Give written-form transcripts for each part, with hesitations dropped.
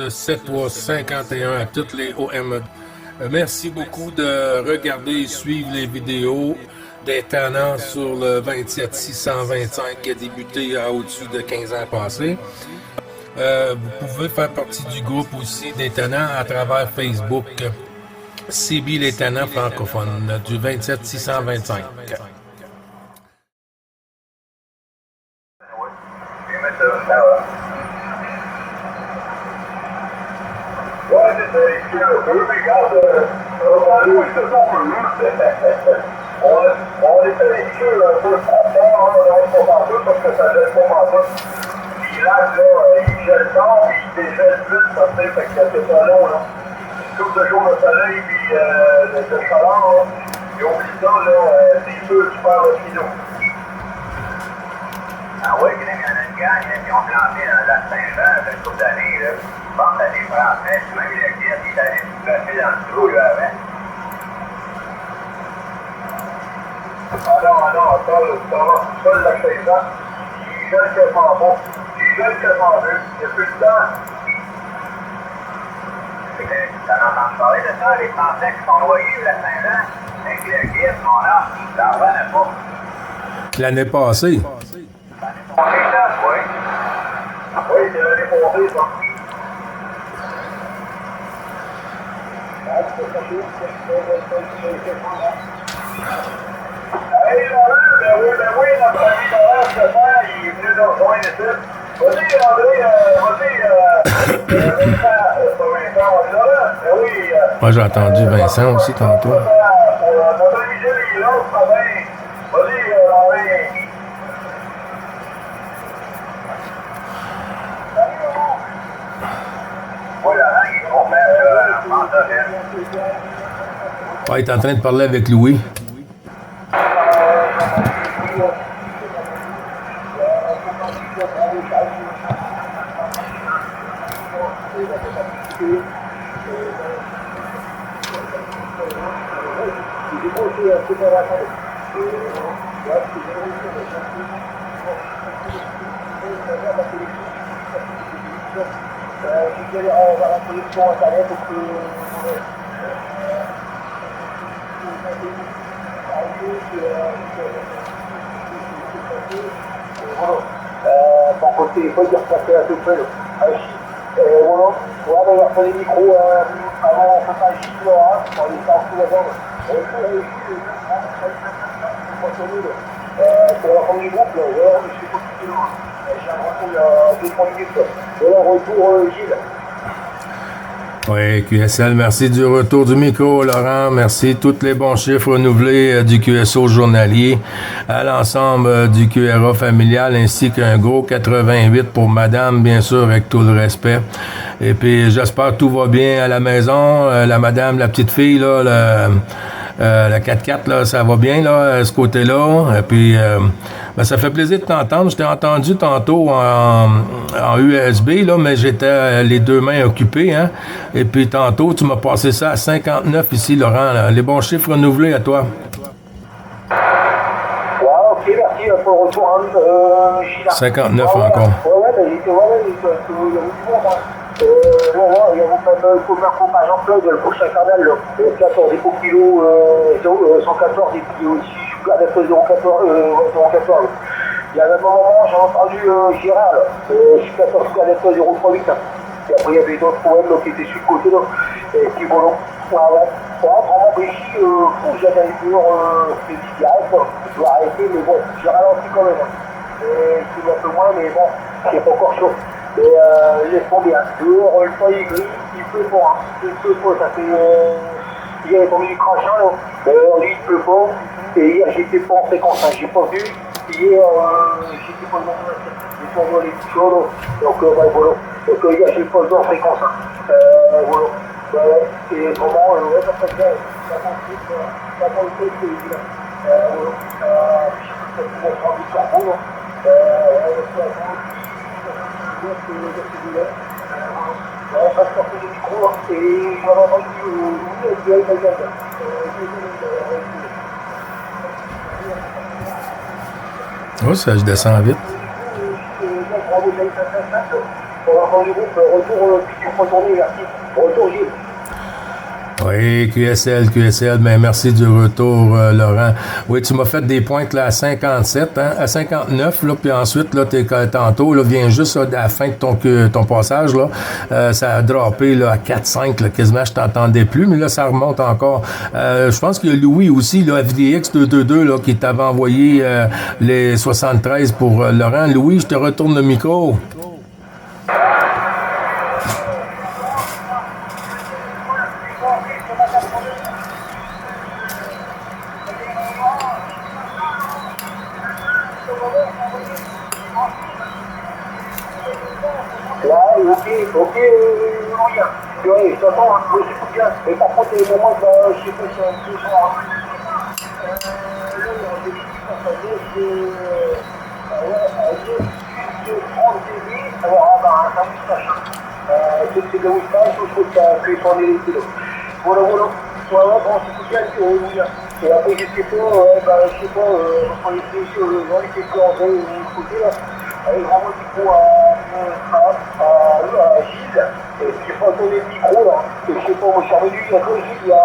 7351 à toutes les OME. Merci beaucoup de regarder et suivre les vidéos des tenants sur le 27625 qui a débuté à au-dessus de 15 ans passés. Vous pouvez faire partie du groupe aussi des tenants à travers Facebook. CB les tenants francophones du 27625. Ouais, c'est ça, les chiens un peu, mais regarde, nous, ils se sont peu, on était les chiens un peu fronteurs, on ne pas en tout parce que ça gèle pas en tout. Puis là, il gèle tard, puis il dégèle plus, ça fait que c'est pas long, là. Une couple de jours de soleil, puis de chaleur, là. Puis oublie ça, là, c'est sûr, tu perds le kilo. Ah oui, il y en a une gang qui ont planté dans le lac Saint-Jean une couple d'années, là. Je pense à des Français, même le guide, il est allé se placer dans le trou, là, avant. Ah non, attends, le seul lac Saint-Jean, il gèle quasiment pas. Il gèle quasiment deux. Il n'y a plus de temps. T'en entends parler de ça, les Français qui sont noyés, le lac Saint-Jean, avec le guide, mon âge, ça en revenait pas. L'année passée. Oui. Oui, c'est l'année passée, ça. Hey, Laurent, ben oui, notre ami Laurent Stéphane, il est venu nous rejoindre ici. Vas-y, André, Vincent, Laurent, ben oui. Moi, j'ai entendu Vincent aussi tantôt. Notre ami Gilles, il est là, ça va bien. Vas-y, André. Ah, il est en train de parler avec Louis. Ton côté, il faut dire que ça fait un peu près. Voilà, on va faire les micros avant, on fait pas un chiffre là, on les sort sous la jambe. Pour la fin du groupe, là, voilà, je suis pas tout loin. J'ai un retour il y a 2-3 minutes. Voilà, retour Gilles. Oui, QSL, merci du retour du micro, Laurent. Merci. Tous les bons chiffres renouvelés du QSO journalier à l'ensemble du QRA familial, ainsi qu'un gros 88 pour madame, bien sûr, avec tout le respect. Et puis, j'espère que tout va bien à la maison. La madame, la petite fille, là, la 4x4, là, ça va bien, là, à ce côté-là. Et puis, ben, ça fait plaisir de t'entendre. Je t'ai entendu tantôt en USB, là, mais j'étais les deux mains occupées, hein. Et puis, tantôt, tu m'as passé ça à 59 ici, Laurent, là. Les bons chiffres renouvelés à toi. Ouais, ok, merci pour le retour, Gilles. 59 ouais, encore. Ouais, mais il y a du monde, hein. Voilà, il y a même par exemple le prochain canal, 14 kilos, 114 kilos aussi, je suis à 0,14. Il y a même un moment, j'ai entendu Gérard, je suis 14 à 0,38. Et après, il y avait d'autres problèmes qui étaient sur le côté, qui volent. Vraiment, mais ici, j'avais une heure, c'est direct, je dois arrêter, mais bon, j'ai ralenti quand même. C'est un peu moins, mais bon, c'est pas encore chaud. Et laisse tomber, hein. Dehors, le temps est gris, il pleut pas, hein. Il pleut pas, ça fait... hier, il est tombé du crachin, là. Lui, il pleut pas. Et hier, j'étais pas en fréquence, hein. J'ai pas vu. Hier, j'étais pas dans mon j'ai pas vu les petits chauds, là. Donc, voilà. Donc, hier, j'ai pas vu en fréquence, hein. Voilà. Ouais. Et vraiment, ouais, ça passe bien. Ça passe le truc, c'est là. Voilà. Je sais pas si ça prend du cerveau, là. On va sortir du micro et on va envoyer Oh, ça, je descends vite. pour l'ensemble du groupe. Retour, puis tu peux retourner, merci. Retour, Gilles. Oui, QSL, mais merci du retour, Laurent. Oui, tu m'as fait des pointes là, à 57, hein, à 59, là, puis ensuite, là, tantôt, là, vient juste là, à la fin de ton passage, là, ça a droppé là, à 4-5, là, quasiment, je t'entendais plus, mais là, ça remonte encore. Je pense qu'il y a Louis aussi, là, FDX 222, là, qui t'avait envoyé les 73 pour Laurent. Louis, je te retourne le micro. Ok, Louis. Oui, de toute façon, je suis tout bien. Et par contre, les moments, je sais pas si c'est un peu genre. Là, il y a des petits passages de 30 dB. Alors, ça moustache. C'est de la moustache, je trouve que ça fait tourner les kilos. Voilà. Ouais, bon, c'est tout bien, Louis. Et après, je sais pas, on était sur le vent, il était plus en veille, côté là. Avec vraiment du coup à Gilles, et puis j'ai pas donné le micro là, et je sais pas, moi je suis revenu, il y a que Gilles, il y a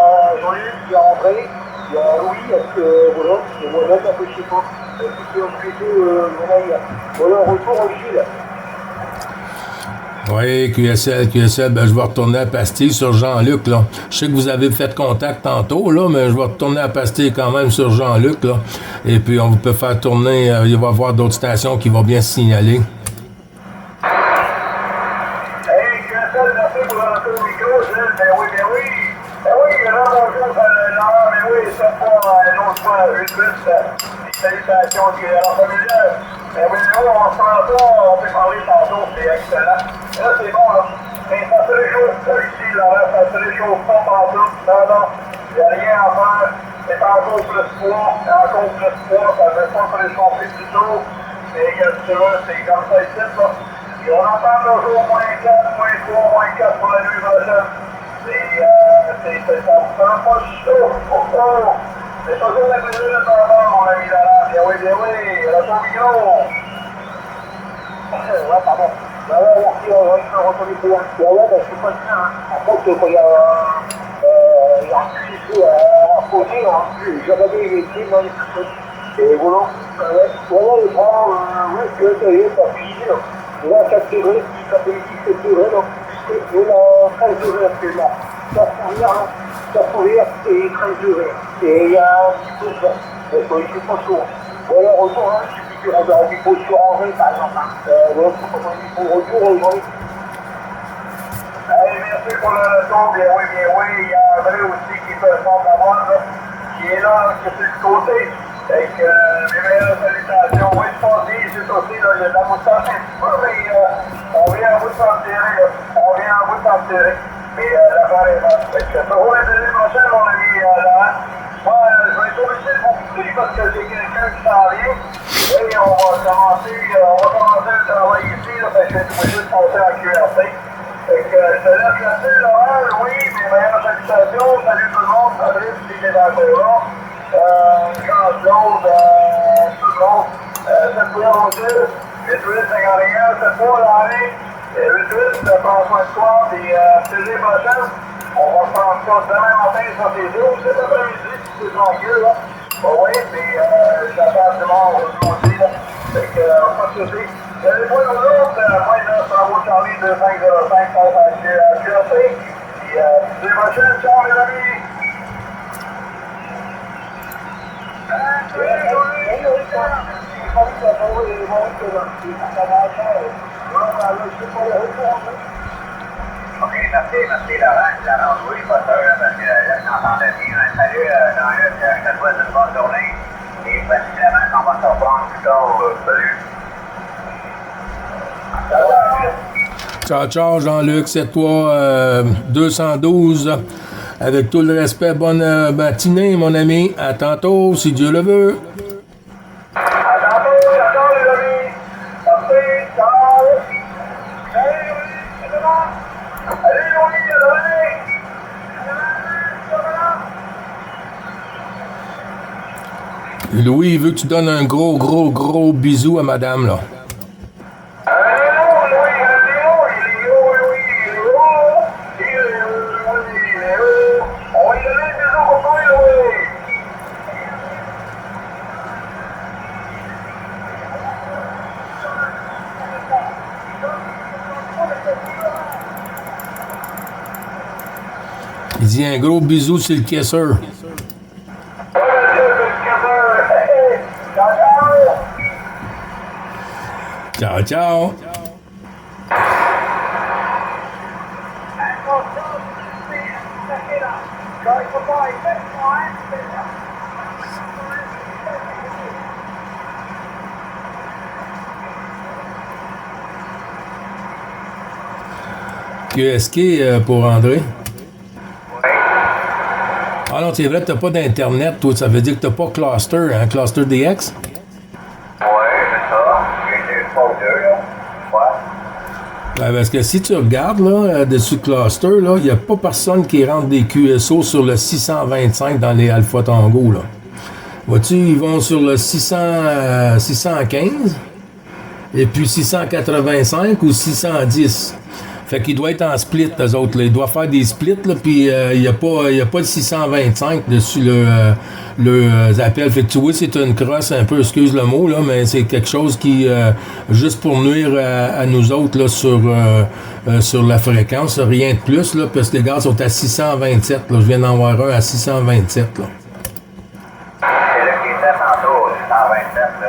Jean-Luc, il y a André, il y a Louis, est-ce que voilà, et moi-même un peu je sais pas, et puis c'est ensuite, voilà, retour Gilles. Oui, QSL, ben, je vais retourner à Pastille sur Jean-Luc, là. Je sais que vous avez fait contact tantôt, là, mais je vais retourner à Pastille quand même sur Jean-Luc, là. Et puis, on peut faire tourner, il va y avoir d'autres stations qui vont bien se signaler. Hey, QSL, merci pour le micro, Gilles, ben oui. Ben oui, là, bonjour, mais oui, ça pour un autre fois, une plus, salutations du alors familial. Mais oui, nous, on se rend on peut parler tantôt, c'est excellent. Là, c'est bon, là. Mais ça se réchauffe pas ici, là, ça se réchauffe pas partout. Non, il n'y a rien à faire. C'est encore plus froid, ça ne veut pas se réchauffer du tout. Mais qu'est-ce que tu veux, c'est comme ça ici, là. Et on entend toujours -4, -3, -4 pour la nuit prochaine. Ça ne prend pas chaud. C'est toujours la mesure de ton mon ami Laurent. Bien oui, retour micro. Ouais, pardon. Ouais, merci, je me retrouve plus loin. Ouais, je suis pas bien, hein. En fait, il y a un petit peu à poser, j'avais des films dans les personnes. Et voilà. Ouais, les grands, ouais, ça y est, ça finit, là. Là, 4 degrés, ça fait 17 degrés, donc. Et là, 13 degrés actuellement. Ça pourrir et 13 degrés. Et il y a un petit peu de vent. Donc, il fait pas chaud. Voilà, retour, hein, il suffit qu'on a un micro sur André, par exemple. Voilà, pour qu'on ait un retour aujourd'hui. Allez, merci pour le retour. Bien oui. Il y a André aussi qui fait le fond d'avoir, qui est là, qui est sur le côté. Avec mes meilleures salutations. Oui, je pense que c'est aussi, là, il y a de la moustache un petit peu, mais on vient à bout de s'en tirer, là. Mais l'affaire est bonne. Fait que pour la deuxième prochaine, mon ami Laurent, moi, je vais être obligé de vous quitter parce que j'ai quelqu'un qui s'en vient. Et on va commencer le travail ici, là, fait que je vais être obligé de passer en QRC. Fait que je te laisse là-dessus, Laurent. Oui, mes meilleures salutations. Salut tout le monde. Salut, si t'es encore là. Jean-Claude, tout le monde. Cette fois, on dit, 8851, cette fois, l'année. 88, prends soin de toi, puis saison prochaine, on va se prendre ça demain matin, ça c'est dur, cet après-midi, si c'est tranquille, là. Oui, mais j'attends du monde aussi, là. Fait que, pas de soucis. Les points aux autres, moi, là, Bravo Charlie 2505, passe à QRC. Puis, saison prochaine, ciao, les amis! Ok, merci Laurent, oui, pas sûr, parce que là, je t'entendais bien. Salut, Jean-Luc, je te souhaite une bonne journée. Et possiblement qu'on va se reprendre plus tard. Salut. Ciao, Jean-Luc, c'est toi, 212. Avec tout le respect, bonne matinée, mon ami. À tantôt, si Dieu le veut. À tantôt, les amis. Merci, ciao. Salut, Louis, à demain. Louis, il veut que tu donnes un gros bisou à madame, là. Louis, Il dit un gros bisou sur le caisseur. Ciao, ciao. QSK pour André. Ah non, c'est vrai que t'as pas d'internet, toi. Ça veut dire que t'as pas Cluster, hein? Cluster DX? Ouais, c'est ça. J'ai pas deux, là. Ouais. Ben, parce que si tu regardes, là, dessus Cluster, là, il n'y a pas personne qui rentre des QSO sur le 625 dans les Alpha Tango, là. Vois-tu, ils vont sur le 615, et puis 685 ou 610. Fait qu'il doit être en split, eux autres. Là. Il doit faire des splits, là, puis il n'y a pas le 625 dessus le appel. Fait que tu vois, c'est une crosse un peu, excuse le mot, là, mais c'est quelque chose qui, juste pour nuire à nous autres, là, sur la fréquence, rien de plus, là, parce que les gars sont à 627, là. Je viens d'en voir un à 627, là. C'est là qui était tantôt, 127, là.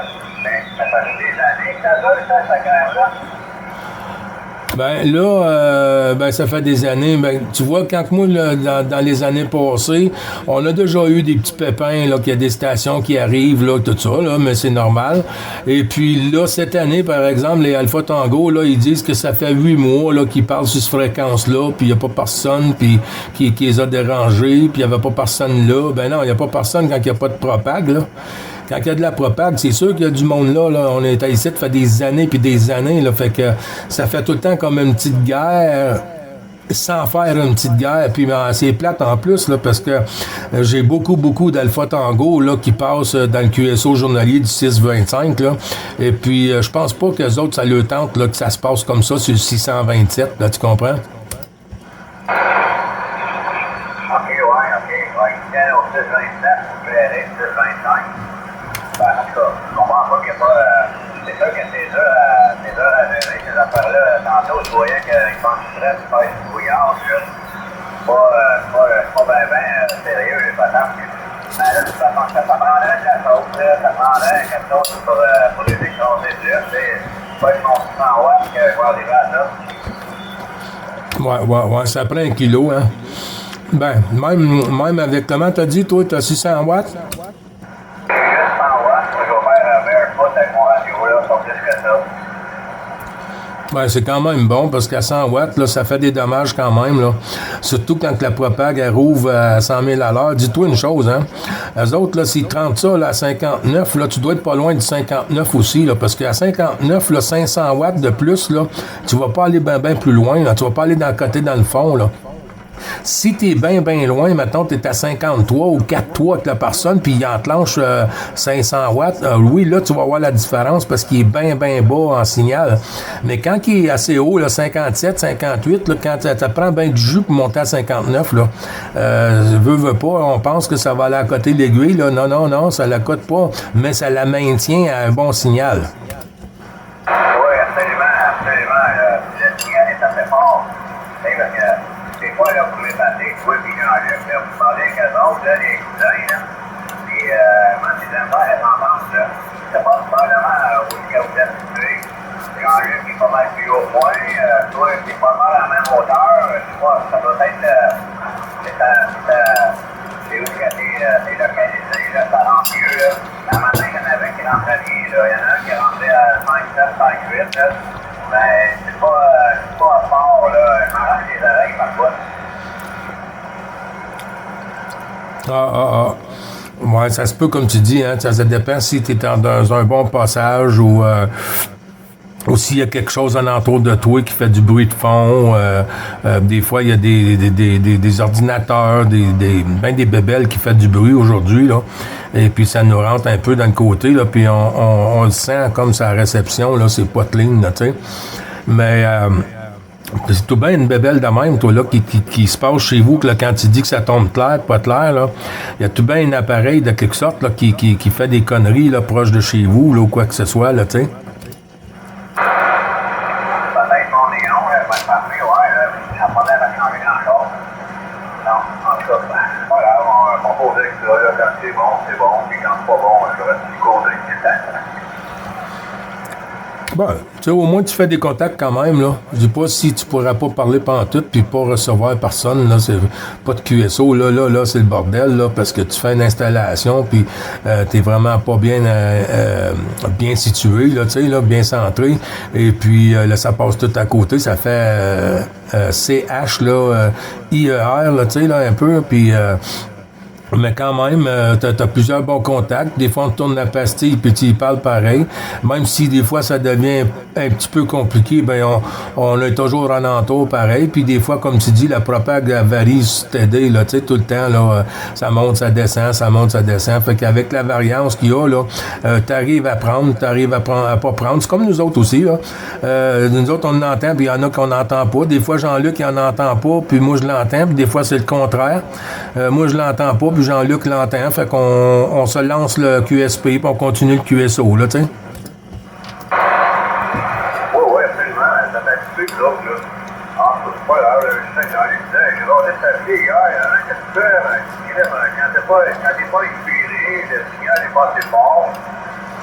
Ça fait des années que ça dure, ça guerre-là. Ben là, ça fait des années. Ben, tu vois, quand moi, là, dans les années passées, on a déjà eu des petits pépins, là, qu'il y a des stations qui arrivent, là, tout ça, là, mais c'est normal. Et puis là, cette année, par exemple, les Alpha Tango, là, ils disent que ça fait 8 mois, là, qu'ils parlent sur cette fréquence-là, puis il n'y a pas personne, puis qui les a dérangés, puis il n'y avait pas personne là. Ben non, il n'y a pas personne quand il n'y a pas de propag, là. Quand il y a de la propag, c'est sûr qu'il y a du monde là. On est ici, ça fait des années puis des années. Là, fait que ça fait tout le temps comme une petite guerre sans faire une petite guerre. Puis c'est plate en plus là, parce que j'ai beaucoup d'Alpha Tango là, qui passent dans le QSO journalier du 625. Là. Et puis je pense pas que les autres, ça leur tente là, que ça se passe comme ça sur le 627. Là, tu comprends? OK, ouais. Quel au 627, vous verrez, 625. Ben, en tout cas, je comprends pas qu'il n'y a pas... c'est sûr que c'est dur à gérer, ces affaires-là. Tantôt, je voyais qu'ils penseraient de faire du brouillard, là. Pas bien sérieux, les patates. Mais là, de toute façon, ça prendrait de la sauce, là. Ça prendrait quelque chose pour les écraser plus. C'est pas du mon 600 watts que je vais arriver à ça. Ouais, ça prend 1 kilo, hein. Ben, même avec, comment t'as dit, toi, t'as 600 watts? Ben, c'est quand même bon parce qu'à 100 watts, là, ça fait des dommages quand même. Là. Surtout quand la propag elle rouvre à 100 000 à l'heure. Dis-toi une chose, hein. Eux autres, là, s'ils te rendent ça là, à 59, là, tu dois être pas loin du 59 aussi. Là, parce qu'à 59, là, 500 watts de plus, là, tu vas pas aller bien plus loin. Là, tu vas pas aller dans le côté, dans le fond. Là. Si t'es bien loin, mettons, t'es à 53 ou 4-3 avec la personne, puis il enclenche 500 watts, oui, là, tu vas voir la différence parce qu'il est bien bas en signal. Mais quand il est assez haut, là, 57, 58, là, quand ça prend bien du jus pour monter à 59, là, veut pas, on pense que ça va aller à côté de l'aiguille, là. Non, ça la cote pas, mais ça la maintient à un bon signal. Oui, absolument. Le signal est assez fort. Des fois, là, vous pouvez passer, toi et Jean-Luc, là, vous parlez avec eux autres, là, les cousins, là, et moi, les enfants, elles entendent, là. Ça passe probablement où est-ce que vous êtes situé. Jean-Luc est pas mal plus haut point, toi, c'est pas mal à la même hauteur. Je sais pas, ça doit être, c'est où que t'es localisé, là, ça rentre mieux, là. La matin, il y en avait qui rentrait bien, là. Il y en a un qui rentrait à 5, 7, 5, 8, là. Mais c'est pas fort, là. Je m'arrache les oreilles parfois. Ouais, ça se peut, comme tu dis, hein, ça dépend si tu es dans un bon passage ou s'il y a quelque chose alentour de toi qui fait du bruit de fond. Des fois, il y a des ordinateurs, des bébelles qui font du bruit aujourd'hui, là. Et puis, ça nous rentre un peu dans le côté, là. Puis, on le sent comme sa réception, là. C'est pas de ligne, là, tu sais. Mais... c'est tout bien une bébelle de même, toi, là, qui se passe chez vous, que là, quand tu dis que ça tombe clair, pas clair, là, il y a tout bien un appareil de quelque sorte, là, qui fait des conneries, là, proche de chez vous, là, ou quoi que ce soit, là, tu sais. Peut-être mon néon, là, parfait, ouais, là, ça n'a pas l'air de changer grand-chose. Non, en tout cas, pas grave, on va composer avec ça, là, quand c'est bon, puis quand c'est pas bon, je reste du côté. Ben, tu sais, au moins tu fais des contacts quand même, là. Je dis pas si tu pourrais pas parler pantoute puis pas recevoir personne, là, c'est pas de QSO, là, c'est le bordel, là, parce que tu fais une installation puis t'es vraiment pas bien bien situé, là, tu sais, là, bien centré, et puis là, ça passe tout à côté, ça fait CH, là, IER, là, tu sais, là, un peu, puis mais quand même, t'as plusieurs bons contacts. Des fois, on tourne la pastille puis tu y parles pareil. Même si des fois, ça devient un petit peu compliqué, ben on est toujours en entour pareil. Puis des fois, comme tu dis, la propague varie sur TD, là, tu sais, tout le temps, là, ça monte, ça descend, ça monte, ça descend. Fait qu'avec la variance qu'il y a, là, t'arrives à pas prendre. C'est comme nous autres aussi, là. Nous autres, on l'entend, puis il y en a qu'on n'entend pas. Des fois, Jean-Luc, il en entend pas, puis moi, je l'entends. Puis des fois, c'est le contraire. Moi, je l'entends pas, puis Jean-Luc l'entend, fait qu'on se lance le QSP, puis on continue le QSO, là, tu sais. Oui, absolument, ça m'a tué, l'autre, là. Ah, c'est pas grave, je sais que Jean-Luc disait, j'ai regardé sa fille hier, qu'est-ce que tu fais, quand t'es pas inspiré, le signal est pas assez fort,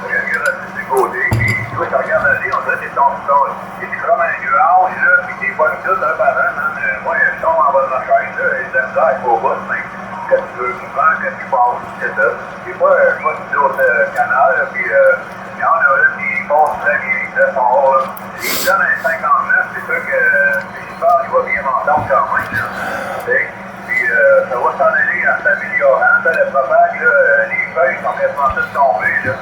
il regarde à ses côtés, puis toi, tu regardes la vie, on dirait que t'es comme un nuage, là, puis t'es pas tout, là, par an, moi, je tombe en bas de ma chaise, là, et j'aime ça, il faut pas, mais qu'est-ce que tu veux, tu prends, qu'est-ce qui passe, c'est ça. Des fois, je vois sur d'autres canaux, puis il y en a là qui passent très bien, très fort, là. S'il me donne un 59, c'est sûr que si je parle, il va bien m'entendre quand même, là. Puis ça va s'en aller en s'améliorant. Ça, le propague, là, les feuilles sont quasiment toutes tombées, là.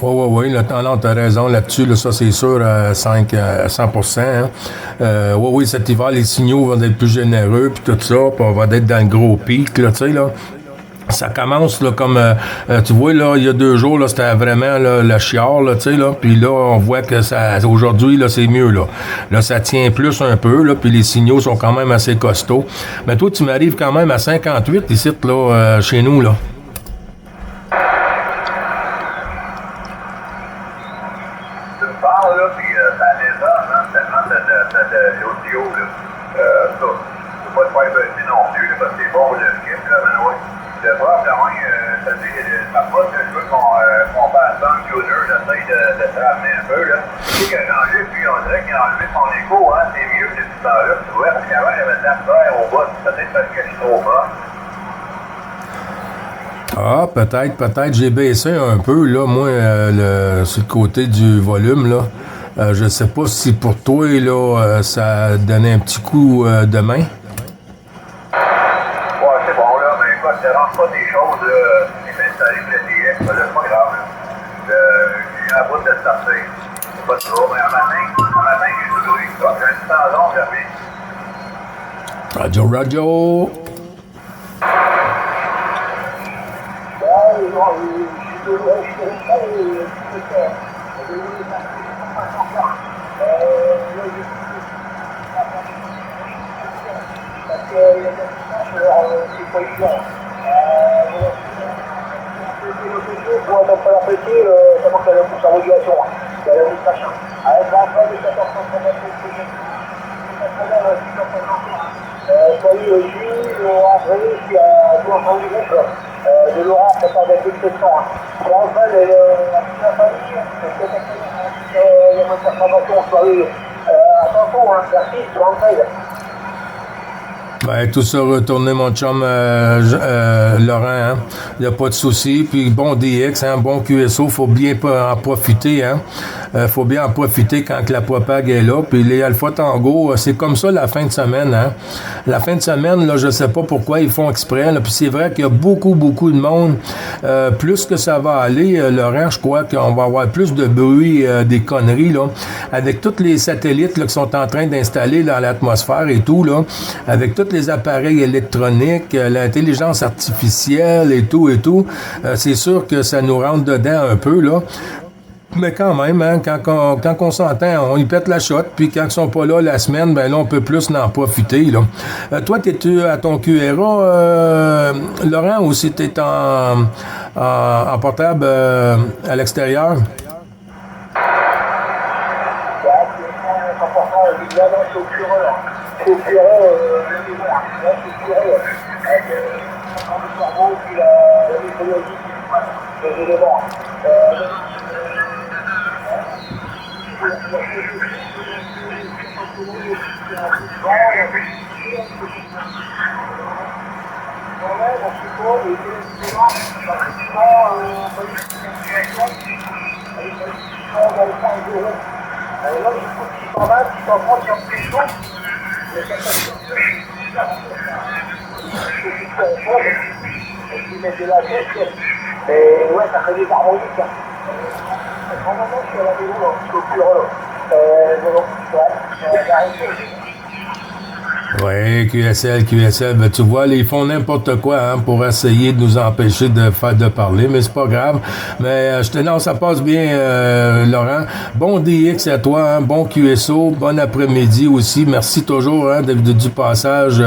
Oui, là, t'as raison là-dessus, là, ça c'est sûr à 100%. Hein. Oui, cet hiver, les signaux vont être plus généreux, puis tout ça, puis on va être dans le gros pic, là, tu sais, là. Ça commence, là, comme, tu vois, là, il y a 2 jours, là, c'était vraiment, là, le chiard, là, tu sais, là, puis là, on voit que ça, aujourd'hui, là, c'est mieux, là. Là, ça tient plus un peu, là, puis les signaux sont quand même assez costauds. Mais toi, tu m'arrives quand même à 58 ici, là, chez nous, là. Ah, peut-être. J'ai baissé un peu, là, moi, sur le côté du volume, là. Je sais pas si pour toi, là, ça donnait un petit coup de main. Ouais, c'est bon, là, mais écoute, ça rentre pas des choses, qui s'installent le DX, c'est pas grave, là. J'ai la bout de sortir. C'est pas trop, mais un matin, j'ai tout brûlé. J'ai un petit temps long, j'ai remis. Radio. De Laurent, c'est pas avec une question. Et enfin, la famille, il y a une information, soyez attention, merci, je m'en fais. Ben, tout ça retourné, mon chum Laurent, hein. Il n'y a pas de souci. Puis bon DX, hein, bon QSO, faut bien en profiter, hein. Faut bien en profiter quand que la propague est là. Puis les Alpha Tango, c'est comme ça la fin de semaine, hein. La fin de semaine, là, je sais pas pourquoi ils font exprès, là. Puis c'est vrai qu'il y a beaucoup de monde. Plus que ça va aller, Laurent, je crois qu'on va avoir plus de bruit, des conneries, là. Avec tous les satellites, là, qui sont en train d'installer dans l'atmosphère et tout, là. Avec tous les appareils électroniques, l'intelligence artificielle et tout, c'est sûr que ça nous rentre dedans un peu, là. Mais quand même, hein, quand on s'entend, on y pète la shot, puis quand ils sont pas là la semaine, ben là, on peut plus en profiter, là. Toi, t'es-tu à ton QRA, Laurent, ou si t'es en portable à l'extérieur? 100%, évidemment, c'est au Curé, là. C'est au Curé, le niveau, là. Là, c'est au Curé, avec le cerveau, puis la mythologie, puis les éléments. Et ouais, ça fait des harmoniques. Normalement, je suis à la maison, je suis au bureau. Oui, QSL, ben, tu vois, ils font n'importe quoi hein, pour essayer de nous empêcher de parler, mais c'est pas grave. Mais non, ça passe bien, Laurent. Bon DX à toi, hein, bon QSO, bon après-midi aussi. Merci toujours hein, du passage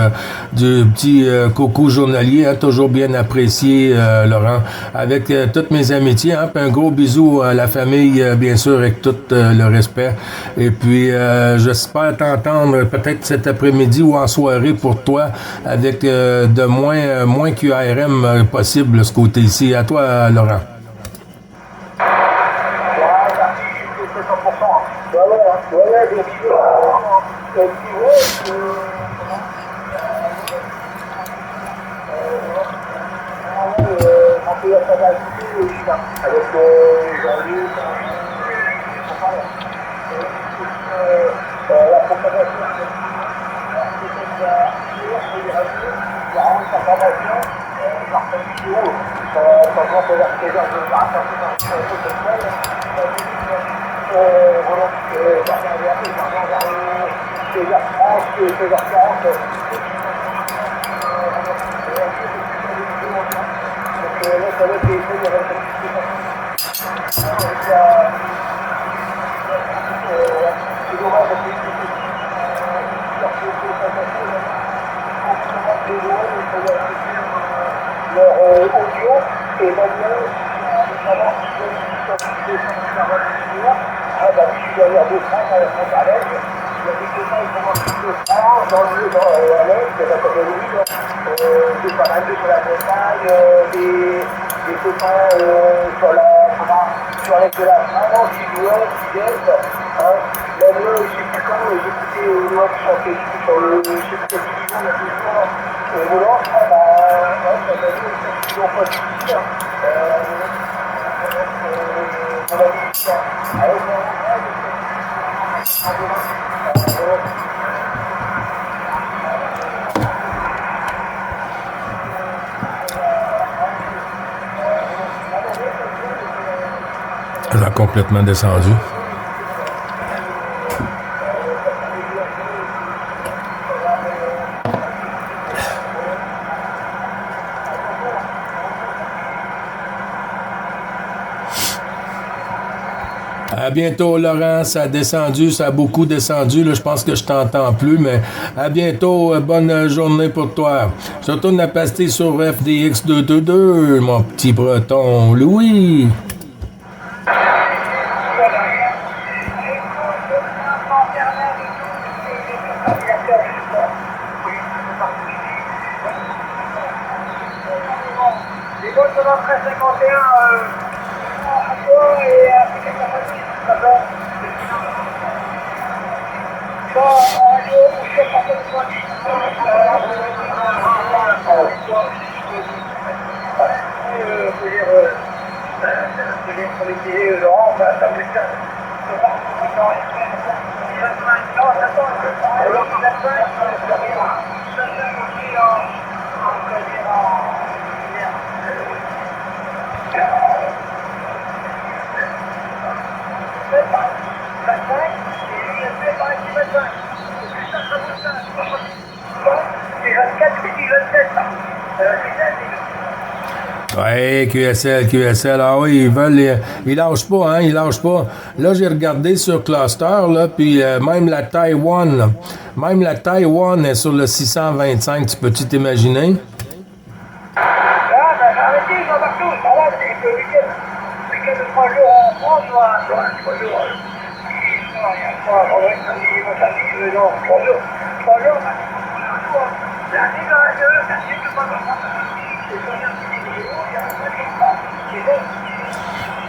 du petit coucou journalier, hein, toujours bien apprécié, Laurent. Avec toutes mes amitiés, hein, puis un gros bisou à la famille, bien sûr, avec tout le respect. Et puis, j'espère t'entendre peut-être cet après-midi ou en soirée pour toi avec de moins QRM possible ce côté-ci. À toi, Laurent. Elle a complètement descendu. À bientôt, Laurent. Ça a descendu, ça a beaucoup descendu. Là, je pense que je t'entends plus, mais à bientôt. Bonne journée pour toi. Je retourne la pastille sur FDX 222, mon petit breton Louis. Ouais, QSL, ah oui, ils lâchent pas, hein, ils lâchent pas. Là, j'ai regardé sur Cluster, là, puis même la Taïwan est sur le 625, tu peux-tu t'imaginer?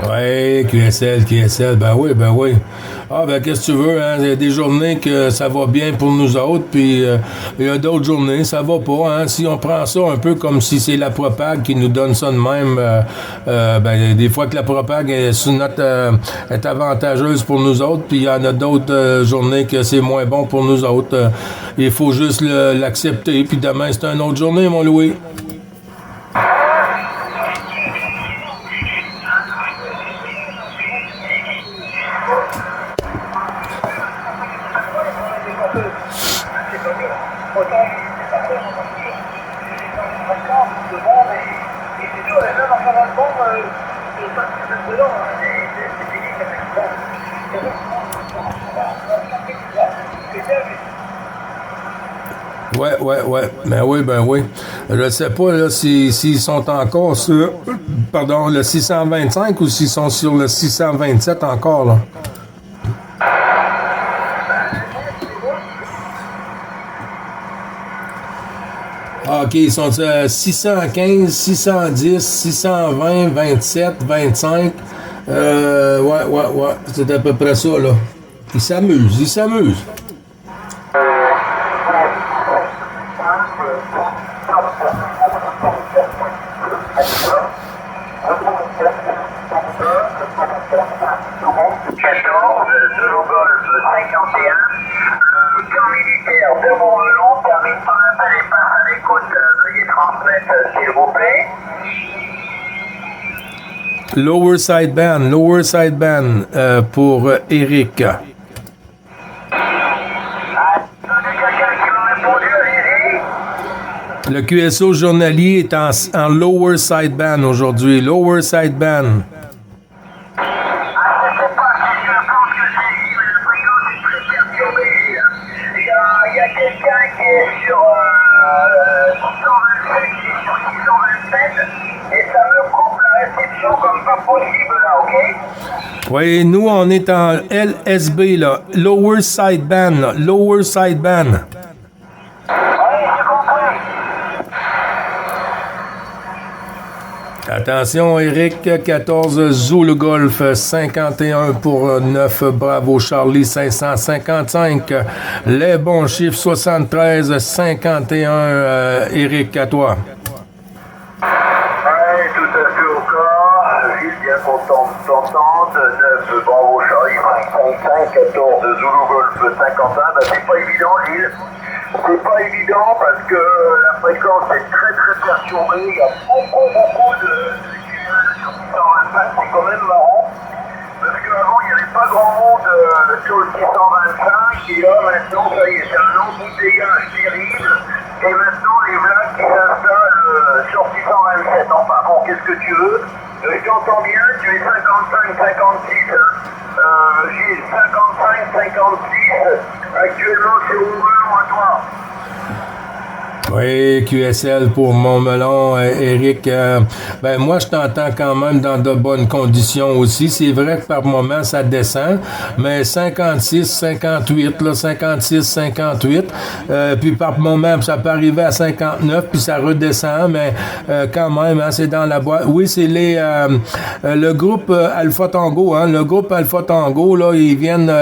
Ouais, QSL, ben oui. Ah, ben qu'est-ce que tu veux, hein? Il y a des journées que ça va bien pour nous autres, puis il y a d'autres journées, ça va pas, hein? Si on prend ça un peu comme si c'est la propague qui nous donne ça de même, ben des fois que la propague est avantageuse pour nous autres, puis il y en a d'autres journées que c'est moins bon pour nous autres. Il faut juste l'accepter, puis demain c'est une autre journée, mon Louis. Ouais. Ben oui. Je sais pas là, s'ils sont encore sur le 625 ou s'ils sont sur le 627 encore là. Ah, OK, ils sont à 615, 610, 620, 27, 25. Ouais. C'est à peu près ça, là. Ils s'amusent. Lower side band pour Eric. Le QSO journalier est en lower side band aujourd'hui. Lower side band. Il y a quelqu'un qui est sur 627, qui est sur 627, et ça me coupe la réception comme pas possible là, ok? Oui, nous on est en LSB là, lower side band, là. Lower side band. Attention, Eric, 14 Zulu Golf, 51 pour 9, Bravo Charlie, 555. Les bons chiffres, 73, 51, Eric, à toi. Oui, tout à fait au cas. Gilles, bien content de t'entendre. 9, Bravo Charlie, 555, 14 Zulu Golf, 51. Ben, c'est pas évident, Gilles. C'est pas évident parce que la fréquence est très perturbée. Il y a beaucoup de sur 625. C'est quand même marrant. Parce qu'avant, il n'y avait pas grand monde sur le 625. Et là, maintenant, ça y est, c'est un embouteillage terrible. Et maintenant, les blagues qui s'installent sur 627. Enfin bon, qu'est-ce que tu veux? Je t'entends bien, tu es 55-56. Gilles, 55-56. Actuellement, c'est au melon à toi. Oui, QSL pour Montmelon, Eric. Ben moi, je t'entends quand même dans de bonnes conditions aussi. C'est vrai que par moment, ça descend, mais 56, 58, là, 56, 58. Puis par moment, ça peut arriver à 59, puis ça redescend, mais quand même, hein, c'est dans la boîte. Oui, c'est le groupe Alpha Tango, hein. Le groupe Alpha Tango, là, ils viennent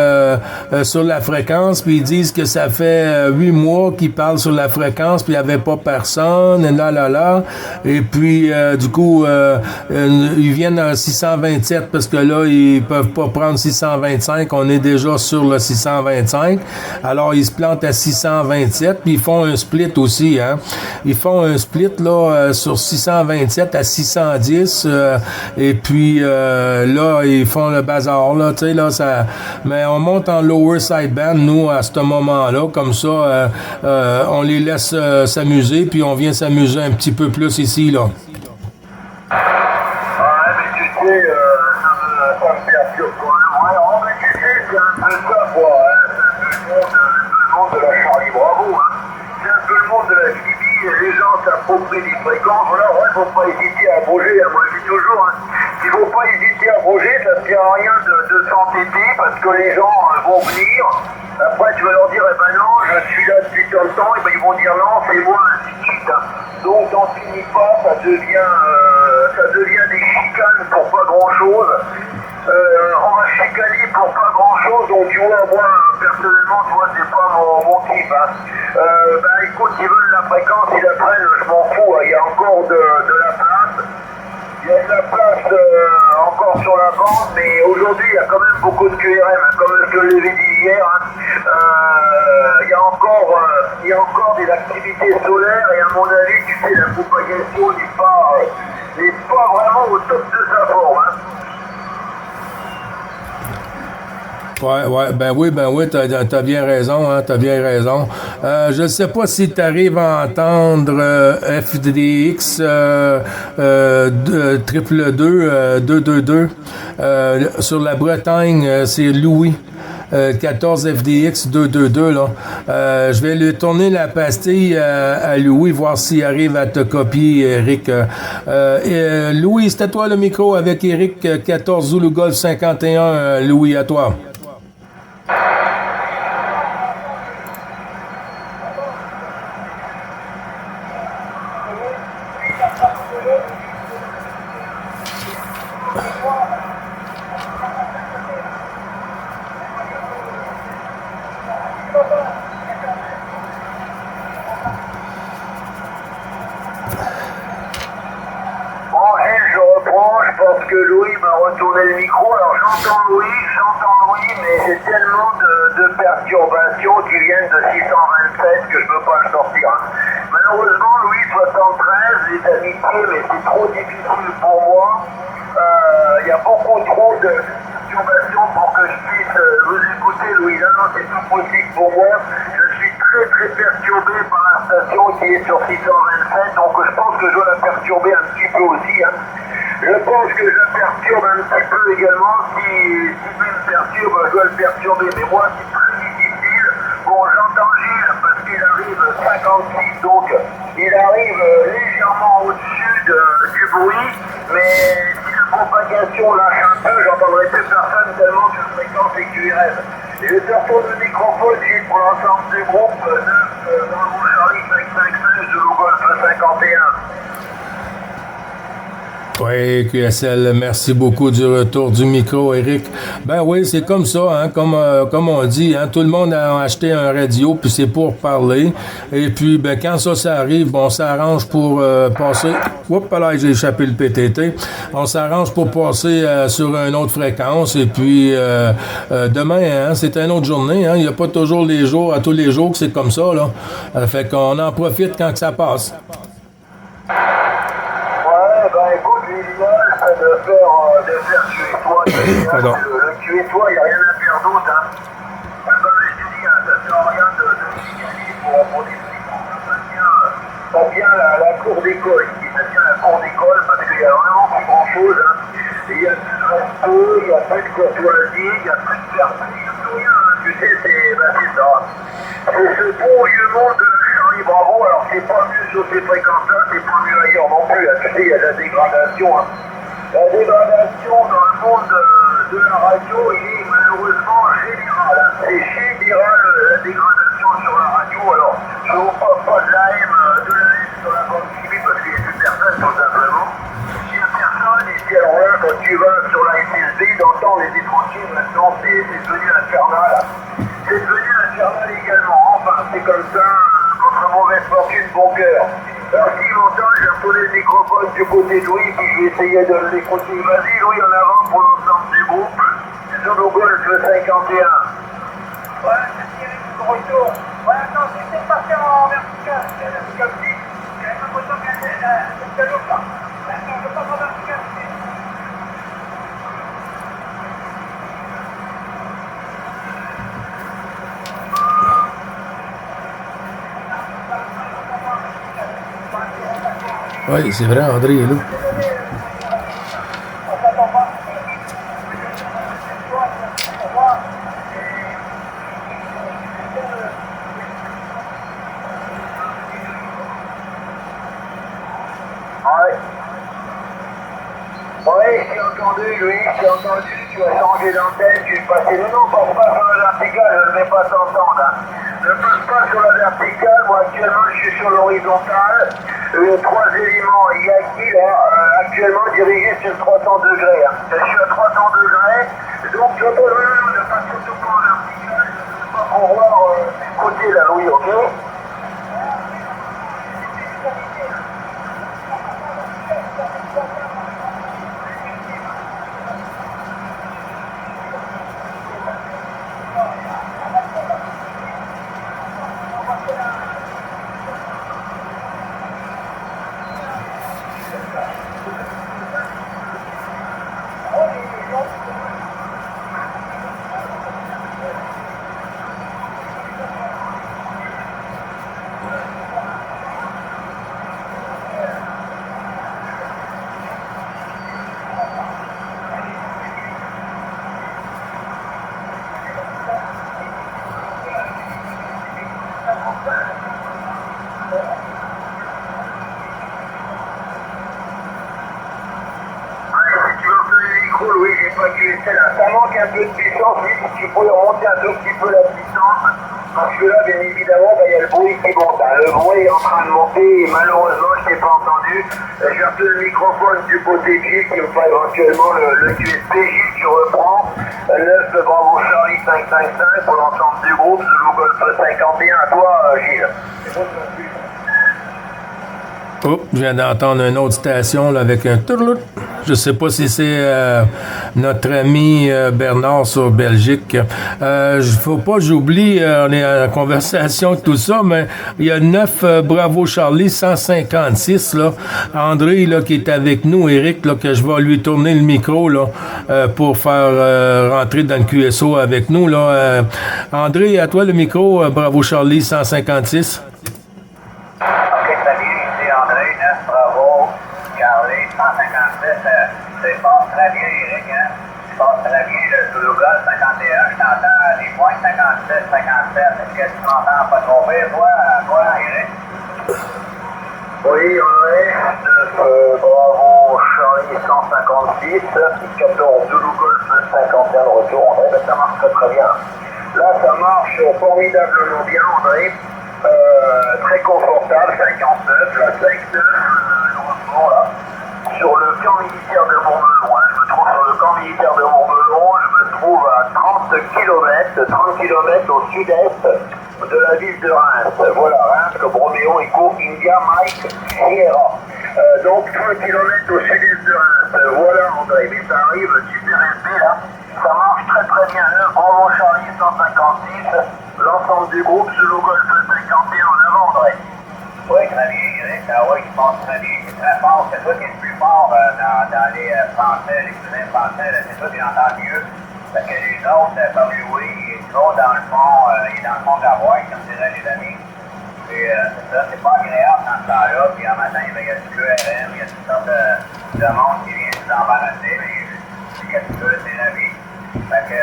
sur la fréquence, puis ils disent que ça fait 8 mois qu'ils parlent sur la fréquence, puis il n'y avait pas personne, et là. Et puis, du coup, ils viennent à 627 parce que là, ils peuvent pas prendre 625. On est déjà sur le 625. Alors, ils se plantent à 627, puis ils font un split aussi, hein. Ils font un split, là, sur 627 à 610, et puis, là, ils font le bazar, là, tu sais, là, ça... Mais on monte en lower side band, nous, à ce moment-là, comme ça, on les laisse s'amuser, puis on vient s'amuser un petit peu plus ici, là. Ouais, mais tu sais, ça me perturbe quand même. Ouais, mais tu sais, c'est un peu ça, quoi. Hein. C'est un peu le monde de la Charlie Bravo. Hein. C'est un peu le monde de la Phoebe, et les gens s'approprient des fréquences. Voilà, ouais, faut pas hésiter à bouger. Moi, je dis toujours, hein, il ne faut pas hésiter à bouger, ça ne sert à rien de s'entêter parce que les gens vont venir. Après, tu vas leur dire, eh ben non, je suis là depuis tant de temps, et ben ils vont dire non, c'est moi, ainsi de suite. Donc, t'en finis pas, ça devient des chicanes pour pas grand-chose. On va chicaner pour pas grand-chose, donc tu vois, moi, personnellement, tu vois, c'est pas mon kiff. Ben écoute, ils veulent la fréquence, ils la prennent, je m'en fous, il y a encore de la place. Il y a de la place encore sur la bande, mais aujourd'hui il y a quand même beaucoup de QRM, comme je te l'avais dit hier. Il y a encore des activités solaires et à mon avis, tu sais, la propagation n'est pas vraiment au top de sa forme. Ouais, ben oui, t'as bien raison, hein, t'as bien raison. Je ne sais pas si tu arrives à entendre FDX 222 sur la Bretagne, c'est Louis. 14 FDX 222 là. Je vais lui tourner la pastille à Louis, voir s'il arrive à te copier, Eric. Louis, c'est à toi le micro avec Eric 14 Zulu Golf 51. Louis, à toi. pense que Louis m'a retourné le micro. Alors j'entends Louis, mais j'ai tellement de perturbations qui viennent de 627 que je ne peux pas le sortir. Malheureusement, Louis 73, les amitiés, mais c'est trop difficile pour moi. Il y a beaucoup trop de perturbations pour que je puisse vous écouter, Louis. Non, c'est tout possible pour moi. Je suis très très perturbé par la station qui est sur 627, donc je pense que je dois la perturber un petit peu aussi. Je pense que je la perturbe un petit peu également. Si lui me perturbe, je dois le perturber. Mais moi, c'est très difficile. Bon, j'entends Gilles parce qu'il arrive 56, donc il arrive légèrement au-dessus du bruit. Mais si la propagation lâche un peu, j'entendrai plus personne tellement que la fréquence est QRM. Et je te retourne le microphone, Gilles, pour l'ensemble du groupe 9 Bravo Charlie 555 de Golf 51. Oui, QSL, merci beaucoup du retour du micro, Eric. Ben oui, c'est comme ça, hein, comme on dit, hein, tout le monde a acheté un radio, puis c'est pour parler. Et puis, ben quand ça arrive, bon, on s'arrange pour passer... Oups, là, j'ai échappé le PTT. On s'arrange pour passer sur une autre fréquence. Et puis, demain, hein, c'est une autre journée. Hein, il n'y a pas toujours les jours, à tous les jours que c'est comme ça, là. Fait qu'on en profite quand que ça passe. L'idéal, c'est de faire tuer toi. Le tuer toi, il n'y a rien à faire d'autre. Comme je te dis, ça ne sert à rien de chicaner pour des trucs. Ça vient la cour d'école. Ça vient la cour d'école parce qu'il n'y a vraiment plus grand-chose. Et il y a plus de respect, il n'y a plus de courtoisie, il n'y a plus de personne, il n'y a plus rien. Tu sais, c'est ça. C'est ce bon vieux monde de Charlie Bravo. Alors, c'est pas mieux sur ces fréquences-là, c'est pas mieux ailleurs non plus. Tu sais, il y a de la dégradation. La dégradation dans le monde de la radio, il est malheureusement général. C'est général la dégradation sur la radio. Alors, je ne vous parle pas de la haine sur la bande civile parce qu'il n'y a plus personne tout simplement. Il n'y a personne et puis alors là, quand tu vas sur la SSB, d'entendre les étrangers, maintenant c'est devenu infernal. C'est devenu infernal également. Enfin, c'est comme ça, contre mauvaise fortune, bon cœur. Alors s'il m'entend, je vais retourner le microphone du côté de Louis, puis je vais essayer de l'écouter. Vas-y Louis, en avant pour l'ensemble du groupe. Zulu Golf 51. Ouais, c'est Thierry du retour. Ouais, attends, j'essaie de passer en vertical. C'est la vertical 6. Il y a une moto qui a une calotte là. Attends, je passe en vertical 6. Oui, c'est vrai, André est là. Oui, c'est entendu, Louis, je t'ai entendu, tu as changé d'antenne, tu es passé. Non, passe pas sur la verticale, je ne vais pas t'entendre. Hein. Ne passe pas sur la verticale, moi actuellement je suis sur l'horizontale. 3 éléments, il y a qui là, actuellement dirigé sur 300 degrés. Hein. Je suis à 300 degrés, donc j'entends ne passe surtout pas en verticale, je ne sais pas pour voir côté là, Louis, ok? Louis, j'ai pas QSL là. Ça manque un peu de puissance, oui, si tu peux remonter un tout petit peu la puissance, parce que là, bien évidemment, il y a le bruit qui monte. Hein. Le bruit est en train de monter, et malheureusement, je t'ai pas entendu. J'ai un peu le microphone du côté de Gilles, qui me fait éventuellement le QSP. Gilles, tu reprends. 9 Bravo Charlie 555 pour l'ensemble du groupe, Zulu Golf 51. À toi, Gilles. Oh, je viens d'entendre une autre station là, avec un tourlout. Je sais pas si c'est notre ami Bernard sur Belgique. Faut pas que j'oublie, on est en conversation tout ça, mais il y a 9 Bravo Charlie 156 là. André là qui est avec nous, Eric là que je vais lui tourner le micro là pour faire rentrer dans le QSO avec nous là. André, à toi le micro, Bravo Charlie 156. C'est pas très bien, Eric, hein? Je passe très bien le Zulu Golf 51, je t'entends les points 56, 57. Est-ce que tu m'entends pas trop bien, toi, Eric? Oui, André, 9 Bravo Charlie 156, 14 Zulu Golf 51 de retour, André, ben, ça marche très très bien. Là, ça marche formidablement bien, André. Très confortable, 59, la 5-9, le là. Sur le camp militaire de Montmelon, hein. Je me trouve sur le camp militaire de Montmelon, je me trouve à 30 km au sud-est de la ville de Reims. Voilà, Reims comme Roméo Echo India Mike Sierra. Donc 30 km au sud-est de Reims. Voilà André, mais ça arrive super épais là. Ça marche très très bien. Bravo Charlie 156, l'ensemble du groupe Zulu Golf 51 en avant André. Oui, très bien, Eric. Oui, je pense très bien. C'est très fort. C'est toi qui es le plus fort dans les Français, les cousins français. C'est toi qui entends mieux. Parce que les autres, comme Louis, il est trop dans le fond, il est dans le fond de la boîte, comme diraient les amis. Et c'est ça, c'est pas agréable dans ce temps-là. Puis en matin, il y a du QRM, il y a toutes sortes de monde qui vient nous embarrasser. Mais qu'est-ce que tu veux, c'est la vie. Fait que,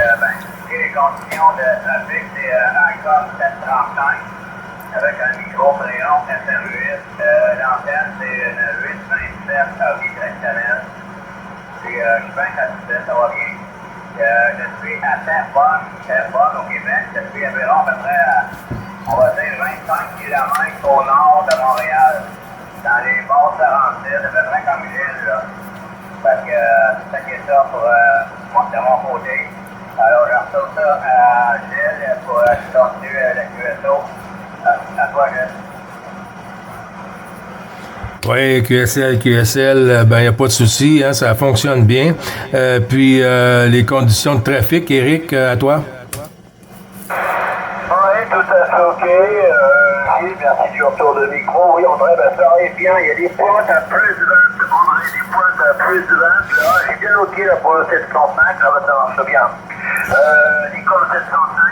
les conditions de trafic, c'est ACOM 735. Avec un micro préon SM8. L'antenne, c'est une 827 à vitre externe. Puis je suis bien satisfait, ça va bien. Je suis à Terrebonne au Québec. Je suis environ à peu près à, on va dire, 25 km au nord de Montréal. Dans les Basses Laurentides, à peu près comme Gilles, là. Fait que c'est ça pour de mon côté. Alors, je retourne ça à Gilles pour continuer le QSO. À toi, Gilles. Oui, QSL, ben, il n'y a pas de souci, hein, ça fonctionne bien. Puis, les conditions de trafic, Eric, à toi? Oui, tout à fait OK. Merci du retour de micro. Oui, André, ben, ça arrive bien. Il y a des pointes à plus de 20. André, des pointes à plus de 20. Là, j'ai bien noté là, pour le 705. Là, ça marche bien. L'icône 705,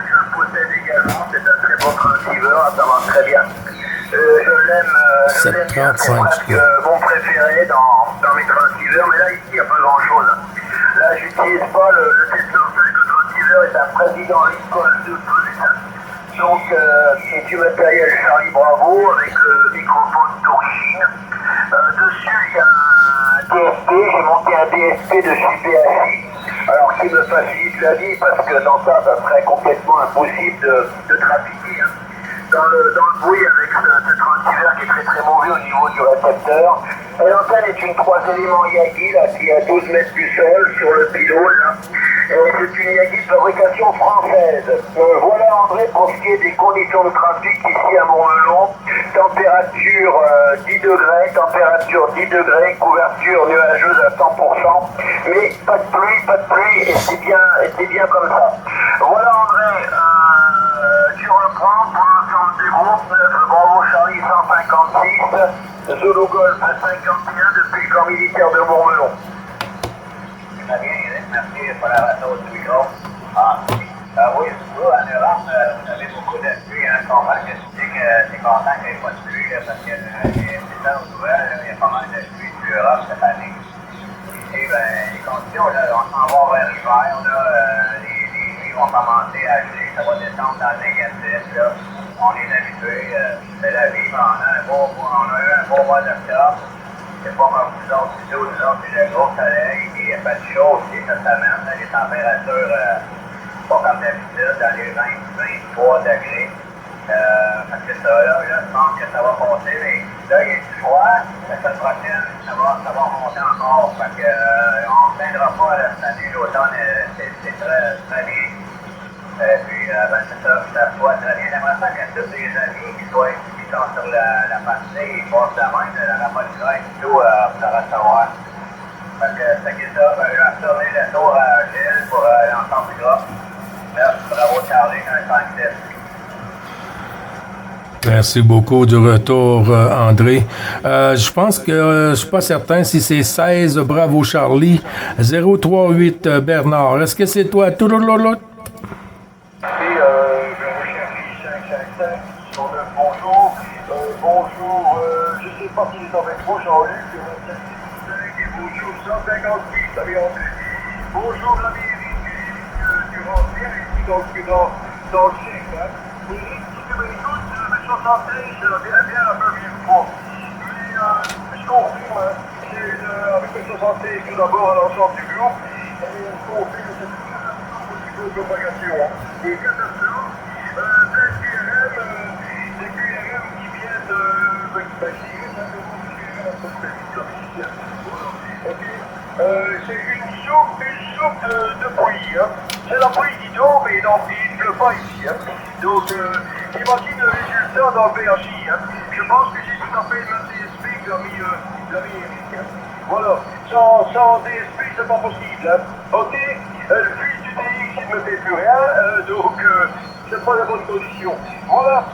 je le possède également. C'est un très bon transceiver. Ça marche très bien. Je l'aime bien. C'est presque mon préféré dans mes transceivers. Mais là, ici, il n'y a pas grand-chose. Là, j'utilise pas le 705. Le transceiver est un président Lincoln de plus. Donc, c'est du matériel Charlie Bravo avec le microphone d'origine. Dessus, il y a un TSP, j'ai monté un DSP de chez BHI, alors qui me facilite la vie parce que dans ça serait complètement impossible de trafiquer. Hein. Dans le bruit avec ce transceiver qui est très très mauvais au niveau du récepteur. Et l'antenne est une 3 éléments Yagi là, qui est à 12 mètres du sol sur le pylône. Là. Et c'est une Yagi de fabrication française. Voilà André pour ce qui est des conditions de trafic ici à Montmelon. Température 10 degrés, température 10 degrés, couverture nuageuse à 100%. Mais pas de pluie et c'est bien comme ça. Voilà André, tu reprends pour l'ensemble du groupe, Bravo Charlie 156, Zulu Golf 51 depuis le camp militaire de Montmelon. Très bien, Eric, merci pour la retour du micro. Oui, vous, en Europe, vous avez beaucoup de pluie. Je comprends que tu dis que tu es content qu'il n'y ait pas de pluie parce que les temps nouvelles, il y a pas mal de pluie sur l'Europe cette année. Ici, les conditions, là, on s'en va vers l'hiver. Les nuits vont commencer à geler, ça va descendre dans le négatif. Là. On est habitué, c'est la vie, mais on a eu un beau mois d'octobre. C'est pas comme nous autres, c'est le gros soleil, et il y a pas de chaud aussi cette semaine, les températures pas comme d'habitude, dans les 20-23 degrés. C'est ça, là, je pense que ça va passer, mais là, il est du froid, la semaine prochaine, ça va monter encore, fait que, on ne plaindra pas cette année, l'automne, c'est très, très bien. Puis, c'est ça, ça se voit très bien. J'aimerais ça que tous les amis qui sont sur la partie, ils passent la main, la rapportera et tout, pour le recevoir. Fait que, c'est ça, je vais retourner le tour à Gilles pour l'ensemble du groupe. Bravo Charlie, 156. Merci beaucoup du retour, André. Je pense que je suis pas certain si c'est 16 Bravo Charlie 038 Bernard. Est-ce que c'est toi? Je recherche 555 sur le bonjour. Bonjour, je sais pas s'il est avec vous, Jean-Luc, 25 et bonjour 158, ami André. Bonjour l'Amérique du Remplir, ici donc dans le chef. Eric, si tu m'écoutes, le 73, c'est bien la première fois. Mais je confirme, c'est avec le 73 tout d'abord à l'ensemble du groupe, et je confirme que c'est une propagation. Et catastrophe, plein de QRM, des QRM qui viennent de c'est une soupe de pluie. Hein. C'est la pluie qui tombe et donc il ne pleut pas ici. Hein. Donc imagine le résultat dans le PHI. Hein. Je pense que j'ai tout à fait le même DSP que l'ami Eric. Hein. Voilà, sans DSP c'est pas possible. Hein. Ok, le fils du DX il ne me fait plus rien, donc c'est pas la bonne condition. Voilà.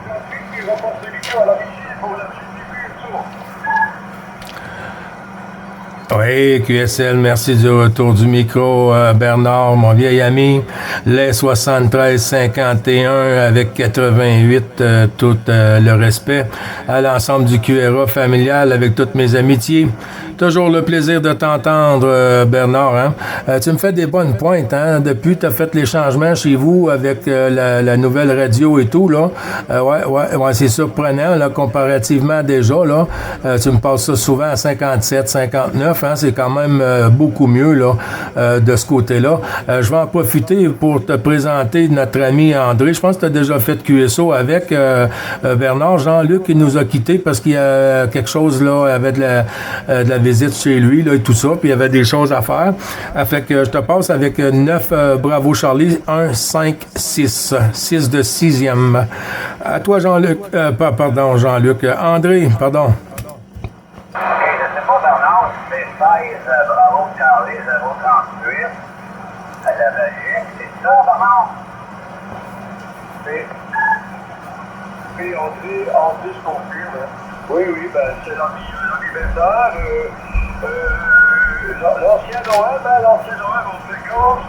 Ensuite, il rapporte le micro à la machine pour la substituer le tour. Oui, QSL, merci du retour du micro, Bernard, mon vieil ami. Les 73-51 avec 88, tout le respect. À l'ensemble du QRA familial avec toutes mes amitiés. Toujours le plaisir de t'entendre, Bernard. Hein? Tu me fais des bonnes pointes. Hein? Depuis que tu as fait les changements chez vous avec la nouvelle radio et tout, là. Ouais, c'est surprenant, là, comparativement déjà. Là, tu me passes ça souvent à 57, 59. Hein? C'est quand même beaucoup mieux là, de ce côté-là. Je vais en profiter pour te présenter notre ami André. Je pense que tu as déjà fait QSO avec Bernard. Jean-Luc, il nous a quittés parce qu'il y a quelque chose là, avec de la visite chez lui là, et tout ça, puis il y avait des choses à faire. Fait que je te passe avec 9 Bravo Charlie, 1, 5, 6. 6 de 6e. À toi, Jean-Luc. Pardon, Jean-Luc. André, pardon. Ok, je sais pas, Bernard, c'est 16 Bravo Charlie 038 à la Belgique. C'est ça, Bernard? Oui, André, je confirme. Oui, ben c'est l'ami Bernard. L'ancien Noël, en fréquence,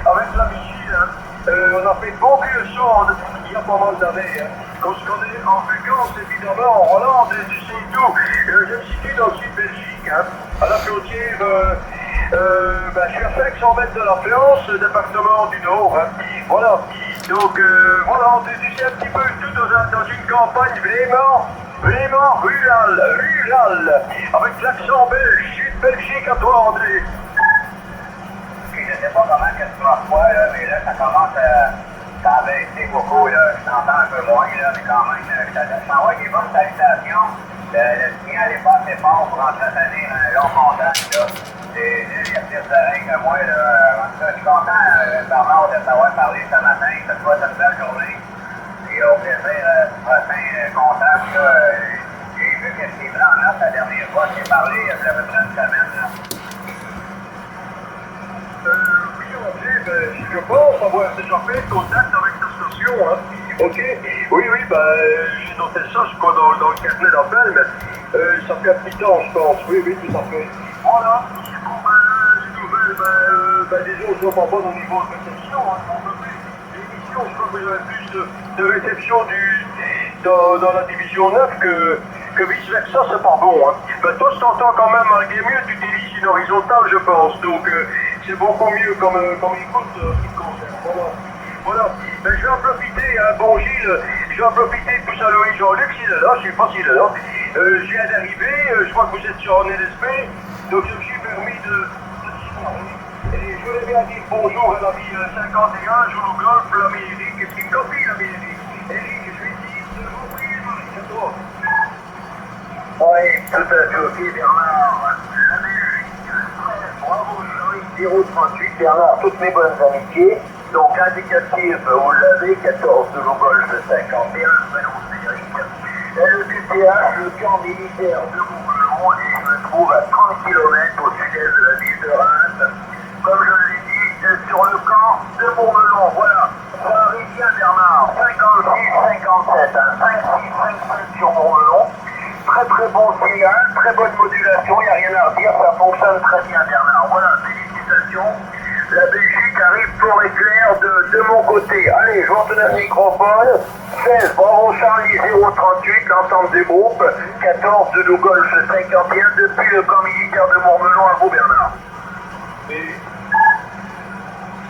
avec la Michille, hein. On a fait beaucoup de choses il y a pas mal d'années. Hein. Qu'on se connaît en fréquence, évidemment, en Hollande, et tu sais tout. Je me situe dans le sud-Belgique, hein, à la frontière. Je suis à 500 mètres de la France, département du Nord. Hein. Voilà. Donc, voilà, tu sais un petit peu tout dans une campagne vraiment rurale. familiale, avec l'accent belge, je suis de Belgique à toi, André. Puis je sais pas comment que tu vas quoi, là, mais là, ça commence à baisser beaucoup, là. Je t'entends un peu moins, là, mais quand même, je t'envoie des bonnes salutations. Le signal n'est pas assez fort pour entretenir un long contact, là. Il y a plus d'oreilles que moi, là. En tout cas, je suis content, Bernard, de t'avoir parlé ce matin. Ça te souhaite une belle journée. Et au plaisir, prochain contact, là. J'ai vu que c'est blanc là, la dernière fois, j'ai parlé il y a à peu près une semaine, là. Oui, André, je pense avoir déjà fait contact avec ta station, hein. Ok, oui, j'ai noté ça, je crois, dans le carnet d'appel, mais ça fait un petit temps, je pense. Oui, tout à fait. Voilà. Les nouvelles, disons, sont pas bonnes au niveau de réception, hein. L'émission, je crois que vous avez plus de réception dans la division 9 que vice-versa, c'est pas bon, hein. Mais toi, je t'entends quand même malgré mieux, tu utilises une horizontale, je pense, donc c'est beaucoup mieux comme écoute qui me concerne. Voilà. Ben, je vais en profiter, hein, bon Gilles, je vais en profiter de tout ça, Louis Jean-Luc, s'il est là, je sais pas s'il est là. Je viens d'arriver, je vois que vous êtes sur en LSP, donc je me suis permis de et je voulais bien dire bonjour à l'ami 51, joue au golf, l'ami Eric, est-ce qu'il me copie, l'ami Eric? Eric, je lui dis de ouvrir Marie, c'est toi. Oui, tout à fait, ok, Bernard. Bravo, Charlie, 038, Bernard, toutes mes bonnes amitiés. Donc, indicatif, vous l'avez, 14 de Golf 51, prénom Eric. Le QTH, le camp militaire de Montmelon, et je me trouve à 30 km au sud-est de la ville de Reims. Comme je l'ai dit, sur le camp de Montmelon, voilà. Ça arrive bien, Bernard, 56-57, 5-6-5-7 sur Montmelon. Très bon signal, très bonne modulation, il n'y a rien à redire, ça fonctionne très bien, Bernard. Voilà, félicitations. La Belgique arrive pour éclair de mon côté. Allez, je vous redonne le microphone. 16, bravo Charlie, 038, l'ensemble du groupe. 14 de Golf 51, depuis le camp militaire de Montmelon à vous, Bernard.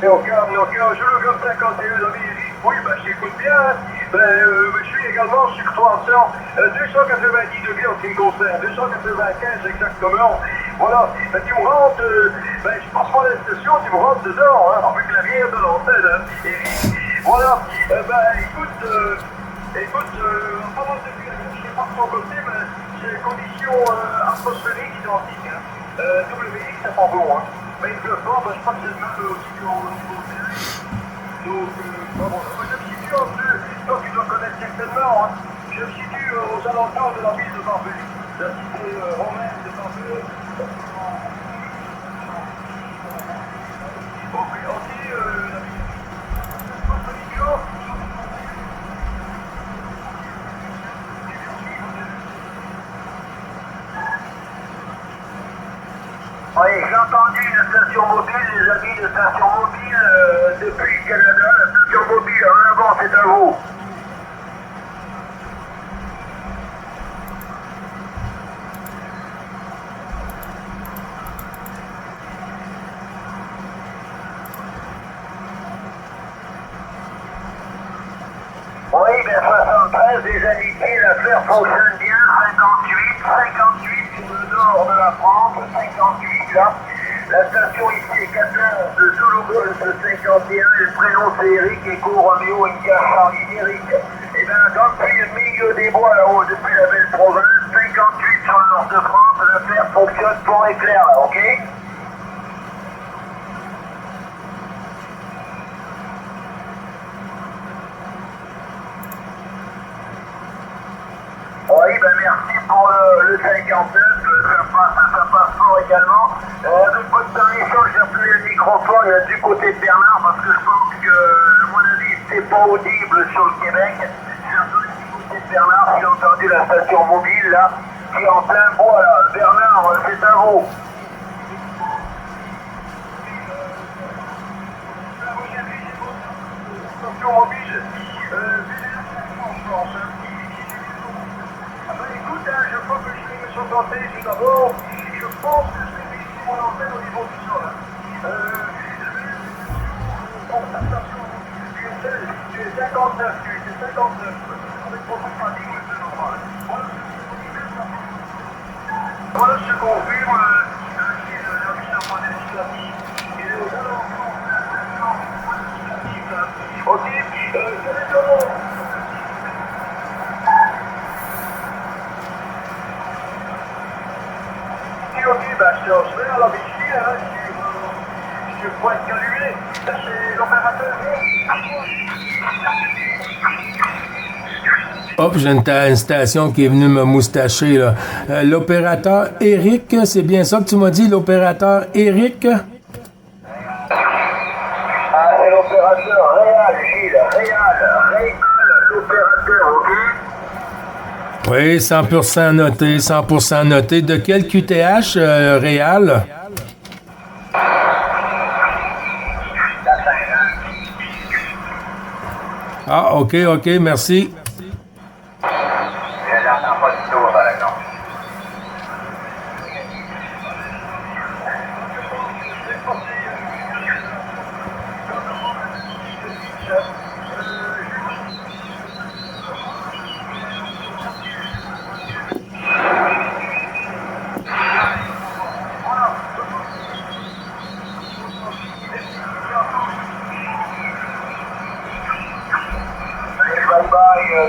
Et au cœur, je le Golf 51, l'ami Eric. Oui, j'écoute bien. Je suis également sur 300, 290 degrés en ce qui me concerne, 295 exactement. Voilà, tu me rentres, je passe pas la station, tu me rentres dedans, hein, avec l'arrière de l'antenne. Hein. Et voilà, écoute, pendant depuis la gauche, je sais pas de ton côté, mais c'est les conditions atmosphériques identiques. Hein. WX, c'est pas bon, hein. Mais il pleut pas, je crois que c'est le même aussi au niveau terrain. Donc, je me situe en plus, toi tu dois connaître certainement, hein. Je me situe aux alentours de la ville de Barbue, la cité romaine de Barbue. Ok, la ville. Oui, j'ai entendu une station mobile, les amis de station mobile depuis le Canada. La station mobile, en avant, c'est à vous. Oui, 73, les amitiés, l'affaire fonctionne bien. 58 sur le nord de la France, 58 là. La station ici est 14 de Zulu Golf 51, et le prénom c'est Eric, Echo Romeo India Charlie Eric. Et bien, depuis le milieu des bois là-haut, depuis la belle province, 58 sur le nord de France, l'affaire fonctionne pour éclair là, ok? Oui, merci pour le 59, ça passe fort également. Avec votre permission, j'ai appelé le microphone du côté de Bernard parce que je pense que, à mon avis, c'est pas audible sur le Québec. J'ai appelé du côté de Bernard, j'ai entendu la station mobile là, qui est en plein bois là. Bernard, c'est à vous. Station mobile, je pense. Écoute, je crois que je vais me chanter tout d'abord. Je pense que je vais fixer mon antenne au niveau du sol. Pour ta station, tu es 59, avec ton paradigme, c'est normal. Voilà, Voilà, je confirme. La mission législative. Et aux alentours de ok, je vais ok, ben je vais à la Vichy, hein, je suis point de caluer, c'est l'opérateur. Hop, j'ai une station qui est venue me moustacher, là. L'opérateur Eric, c'est bien ça que tu m'as dit, l'opérateur Eric? Ah, c'est l'opérateur Réal, Gilles, Réal, l'opérateur, ok? Oui, 100% noté, 100% noté. De quel QTH, Réal? Ah, OK, merci. Je n'entends pas du tout, par exemple.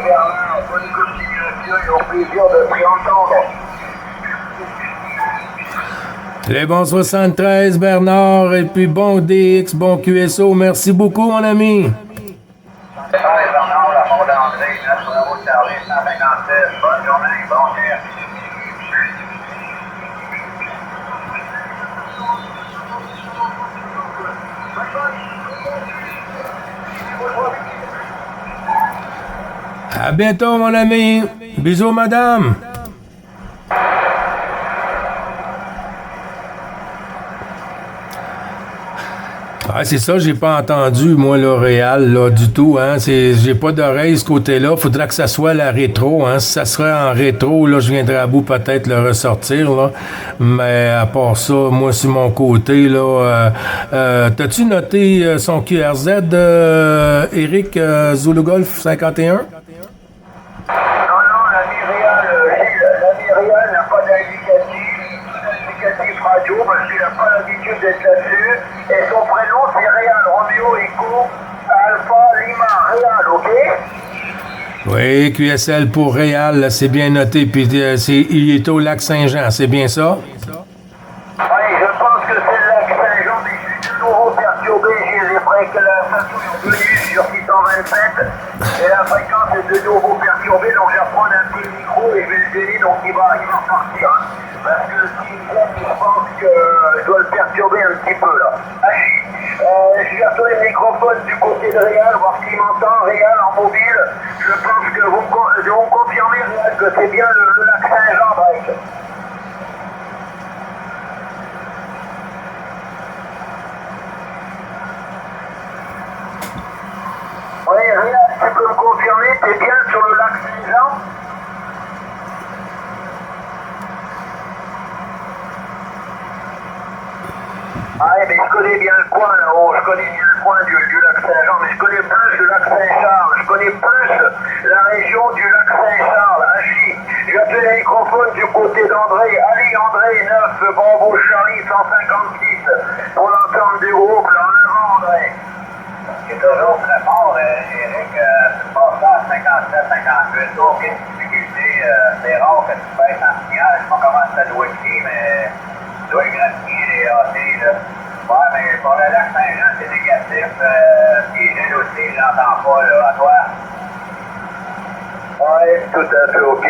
Bernard, bonne continuation et au plaisir de t'y entendre. Les bons 73, Bernard, et puis bon DX, bon QSO. Merci beaucoup, mon ami. Bernard, la Mont d'André, 9 Bravo Charlie, 156. Bonne journée, bon tir. À bientôt, mon ami. Bisous, madame. Ah, c'est ça, j'ai pas entendu, moi, le Réal, là, du tout, hein. J'ai pas d'oreille ce côté-là. Faudra que ça soit la rétro, hein. Si ça serait en rétro, là, je viendrais à bout peut-être le ressortir, là. Mais à part ça, moi, sur mon côté, là, t'as-tu noté son QRZ, Eric Zulu Golf 51? L'ami Réal n'a pas d'indicatif radio parce qu'il n'a pas l'habitude d'être là-dessus. Et son prénom c'est Réal, Romeo Echo Alpha Lima Réal, ok? Oui, QSL pour Réal, là, c'est bien noté. Puis il est au lac Saint-Jean, c'est bien ça? Oui, je pense que c'est le lac Saint-Jean, mais je suis de nouveau perturbé. J'ai pris que la station est venue sur 627 et la fréquence est de nouveau perturbée, donc je vais reprendre un peu le micro et je vais le donner, donc il va repartir. Hein. Parce que s'il vient, je pense que je dois le perturber un petit peu là. Allez, je vais retourner le microphone du côté de Réal, voir s'il m'entend. Réal en mobile, je pense que vous me confirmez, Réal, que c'est bien le lac Saint-Jean, Break. Oui, Réal, tu peux me confirmer, t'es bien sur le lac Saint-Jean? Ah oui, mais je connais bien le coin là-haut, je connais bien le coin du lac Saint-Jean, mais je connais plus le lac Saint-Charles, je connais plus la région du lac Saint-Charles. Agis, j'appelle le microphone du côté d'André, Ali André 9, Bravo Charlie 156, pour l'entente du groupe, là en avant André. C'est toujours très fort, Eric. Tu passes ça à 57, 58, aucune difficulté. C'est rare que tu pèses en signal. Je sais pas comment ça doit être, mais tu dois égratigner les AT, là. Ouais, mais pour le lac Saint-Jean, c'est négatif. Puis j'ai aussi, je l'entends pas, là, à toi. Oui, tout à fait ok,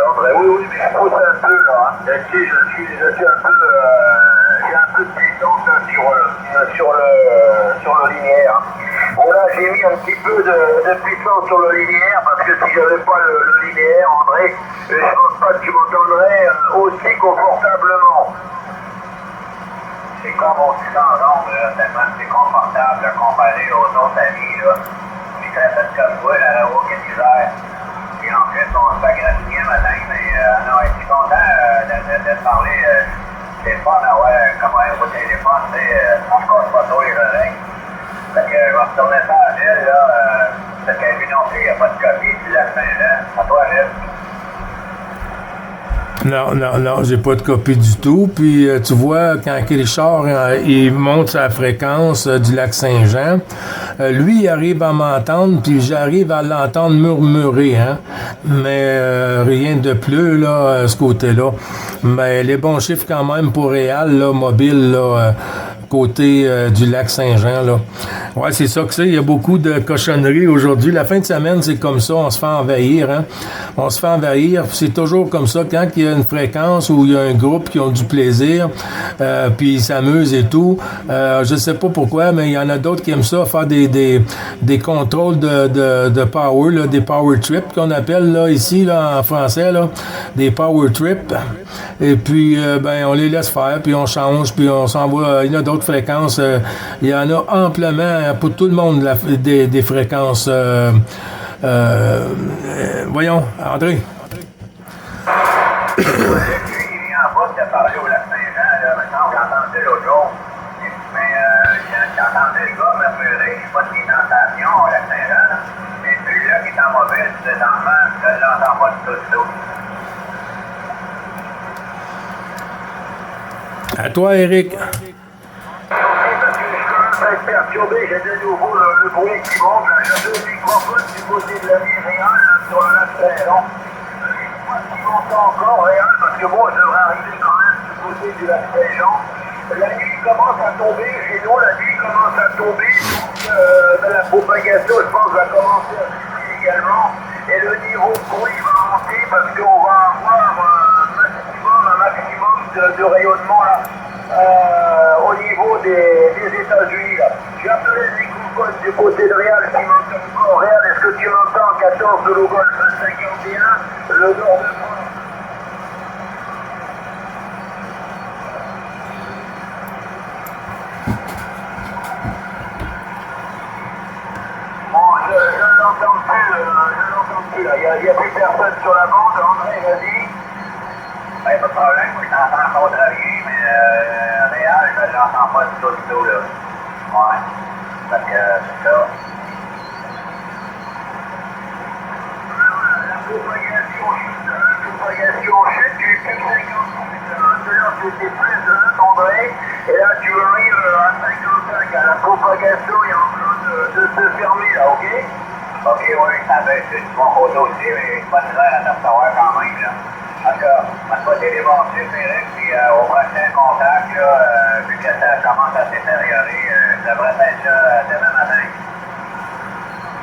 André. Oui, mais je pousse un peu là. Hein. Et si je suis un peu, j'ai un peu de puissance sur le linéaire. Bon là, j'ai mis un petit peu de puissance sur le linéaire parce que si j'avais pas le linéaire, André, je pense pas que tu m'entendrais aussi confortablement. C'est comme au-dessus dans l'ombre, tellement c'est confortable là, comparé aux autres amis, là. Puis très fait comme toi, là, aucune misère. Et en plus, on se fait gratiner un matin, mais non, je suis content de te parler. C'est le fun d'avoir comment au téléphone, tu sais, on se casse pas trop les oreilles. Fait que je vais retourner ça à Gilles, là, parce qu'à lui non plus, il n'y a pas de copie du lac Saint-Jean. À toi, Gilles. Non, j'ai pas de copie du tout. Puis tu vois, quand Richard il monte sa fréquence du lac Saint-Jean, lui, il arrive à m'entendre, puis j'arrive à l'entendre murmurer, hein. Mais rien de plus, là, ce côté-là. Mais les bons chiffres quand même pour Réal, là, mobile, là, côté du lac Saint-Jean, là. Ouais, c'est ça que c'est. Il y a beaucoup de cochonneries aujourd'hui. La fin de semaine, c'est comme ça. On se fait envahir, hein. On se fait envahir. C'est toujours comme ça. Quand il y a une fréquence où il y a un groupe qui ont du plaisir, puis ils s'amusent et tout, je sais pas pourquoi, mais il y en a d'autres qui aiment ça, faire des contrôles de power, là, des power trips qu'on appelle là, ici là, en français, là, des power trips. Et puis, on les laisse faire, puis on change, puis on s'envoie. Il y en a d'autres fréquences. Il y en a amplement pour tout le monde des fréquences. Voyons, André. Il vient en bas qui a parlé au lac Saint-Jean, là, maintenant, j'entendais l'autre jour. Mais j'entendais le gars murmurer, je sais pas s'il est en station au lac Saint-Jean, là. Mais celui-là qui est en mobile, présentement, je ne l'entends pas du tout. À toi, Eric. Ok, parce que je commence à être perturbé, j'ai de nouveau le bruit qui monte, là, j'ai deux microphones du côté de la vie réelle, là, sur le lac Saint-Jean. Je sais pas si m'entend encore réel, parce que bon, je devrais arriver quand même du côté du lac Saint-Jean. La nuit commence à tomber, chez nous, la nuit commence à tomber, donc de la propagation, je pense, va commencer à suivre également, et le niveau de bruit va monter, parce qu'on va avoir un maximum de rayonnement, là, au niveau des États-Unis, là. J'ai appelé les microphones du côté de Réal qui m'entend encore. Réal, est-ce que tu m'entends? 14 de Logol 51, le nord de France. Bon, je ne l'entends plus, là. Il y a plus personne sur la bande. André, vas-y. Ben, pas de problème, je t'entends encore travailler, mais Réal, je ne l'entends pas du tout, là. Ouais. Parce que c'est ça. La propagation chute, tu es plus 50 de l'heure, tu étais plus de 1, André, et là tu arrives à 55. La propagation est en train de se fermer, là, ok? Ok, oui, ça baisse de mon côté aussi, mais pas de l'air à te recevoir quand même, là. En tout cas, on va pas téléporter, Eric, puis au prochain contact, là, vu que ça commence à s'étériorer, ça devrait être là demain matin.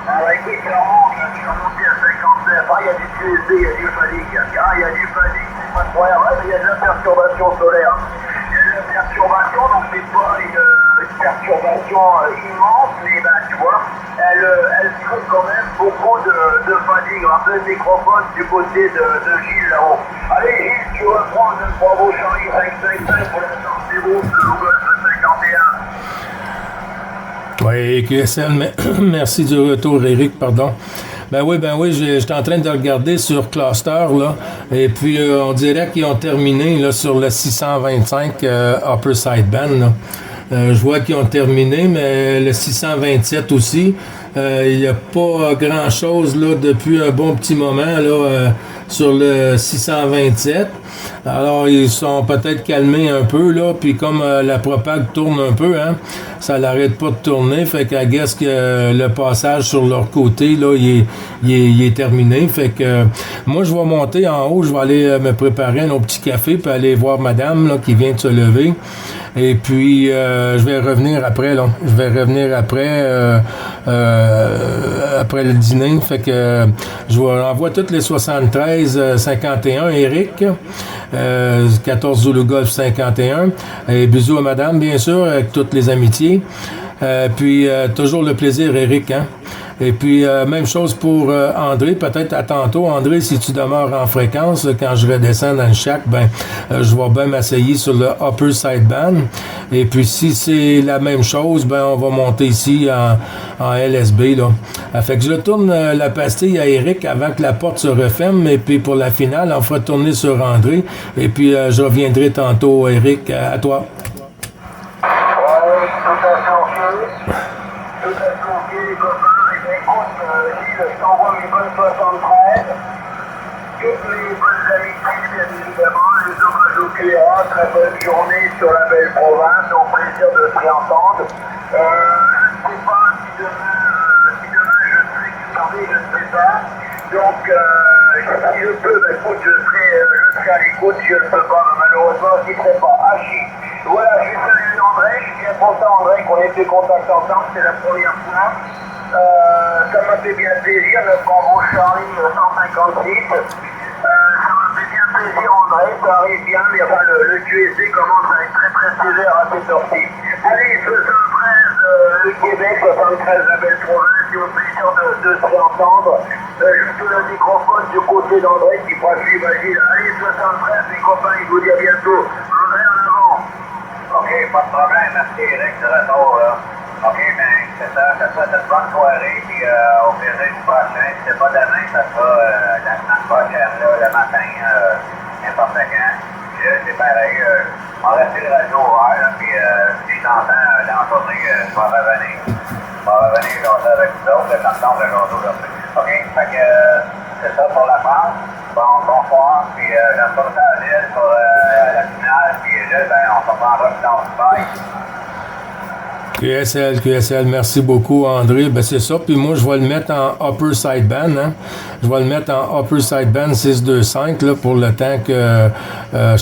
Alors écoute, tu remontes à 59. Ah, il y a du QSD, il y a du fatigue. Ah, il y a du fatigue, c'est pas incroyable, mais il y a de la perturbation solaire. Il y a de la perturbation, donc c'est pas une perturbation immense, mais ben, tu vois, elle crée quand même beaucoup de fatigue. Rappelez le microphone du côté de Gilles là-haut. Allez Gilles, tu reprends de Bravo Charlie 555 pour l'instant, c'est bon, le Google 51. Oui, QSL, merci du retour, Eric, pardon. Ben oui, j'étais en train de regarder sur Cluster, là, et puis on dirait qu'ils ont terminé, là, sur le 625 Upper Sideband, là. Je vois qu'ils ont terminé, mais le 627 aussi, il n'y a pas grand-chose, là, depuis un bon petit moment, là, sur le 627. Alors, ils sont peut-être calmés un peu, là, puis comme la propague tourne un peu, hein, ça l'arrête pas de tourner, fait qu'à guess que le passage sur leur côté, là, il est terminé, fait que moi, je vais monter en haut, je vais aller me préparer un autre petit café, puis aller voir madame, là, qui vient de se lever, et puis je vais revenir après, là, après le dîner, fait que je vous envoie toutes les 73 51, Eric, 14 Zulu Golf 51, et bisous à madame, bien sûr, avec toutes les amitiés, puis toujours le plaisir, Eric, hein. Et puis, même chose pour André, peut-être à tantôt. André, si tu demeures en fréquence, quand je redescends dans le shack, je vais bien m'asseyer sur le upper sideband. Et puis, si c'est la même chose, on va monter ici en LSB, là. Fait que je retourne la pastille à Eric avant que la porte se referme. Et puis, pour la finale, on fera tourner sur André. Et puis, je reviendrai tantôt, Eric, à toi. Je t'envoie mes bonnes 73. toutes les bonnes amitiés, bien évidemment, les hommages au QRA, très bonne journée sur la belle province, au plaisir de se réentendre. Je ne sais pas si demain je serai parmi, je ne sais pas. Donc, si je peux, écoute, je serai à l'écoute, si je ne peux pas, malheureusement, je ne serai pas. Hachi. Voilà, je vais saluer André, je suis bien content, André, qu'on ait fait contact ensemble, c'est la première fois. Ça m'a fait bien plaisir, notre grand Charlie 156. Ça m'a fait bien plaisir, André, ça arrive bien, mais enfin, le QSC commence à être très très sévère à cette sortie. Allez, 73, le Québec, 73, la belle province, et au plaisir de se réentendre. Je tourne le microphone du côté d'André qui fera suivre Agile. Allez, 73, les copains, je vous dis à bientôt. André, en avant. OK, pas de problème, merci Eric, de retour, là. OK, ben, c'est ça, ça sera une bonne soirée, puis au plaisir du prochain. Si c'est pas demain, ça sera la semaine prochaine, là, le matin, n'importe quand. Puis c'est pareil, on va rester le radio ouvert, là, puis si j'entends dans la journée, je vais revenir. Je vais revenir jaser avec vous autres, le temps de jaser aujourd'hui. OK, fait que c'est ça pour la France. Bonsoir, puis j'aime pas ça à l'île pour la finale, puis là, ben, on se reprendra plus dans le bail. QSL, merci beaucoup André. Ben c'est ça, puis moi je vais le mettre en upper sideband, hein. Je vais le mettre en upper sideband 625 là, pour le temps que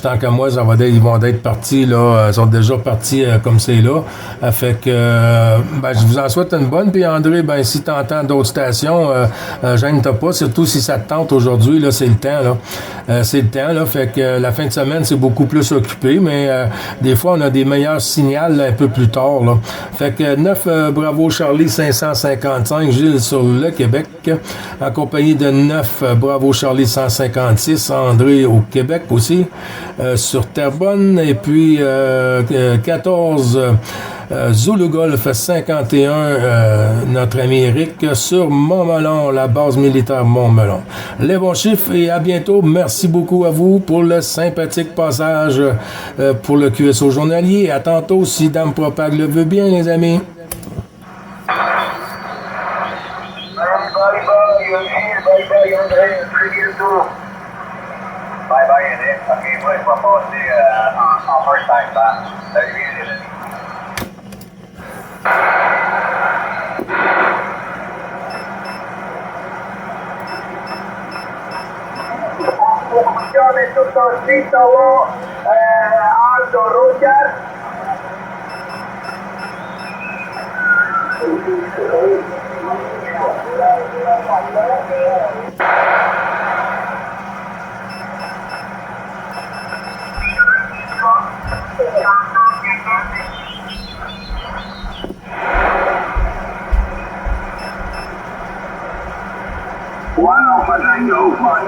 tant qu'à moi, ils vont être partis là, ils sont déjà partis comme c'est là. Fait que ben, je vous en souhaite une bonne, puis André, ben si tu entends d'autres stations, gêne-toi pas, surtout si ça te tente aujourd'hui, là, c'est le temps là. C'est le temps, là. Fait que la fin de semaine, c'est beaucoup plus occupé, mais des fois on a des meilleurs signaux là, un peu plus tard. Là. Fait que 9 Bravo Charlie 555, Gilles sur le Québec, en compagnie de 9 Bravo Charlie 156, André au Québec aussi, sur Terrebonne, et puis 14 Zulu Golf 51, notre ami Eric, sur Montmelon, la base militaire Montmelon. Les bons chiffres et à bientôt. Merci beaucoup à vous pour le sympathique passage pour le QSO journalier. À tantôt, si Dame Propag le veut bien, les amis. Bye André, très bientôt. Bye Eric. Ok, moi je vais passer en first time back. Salut les amis. Funzione tutto il titolo Aldo Ruger. Wow, but I know one.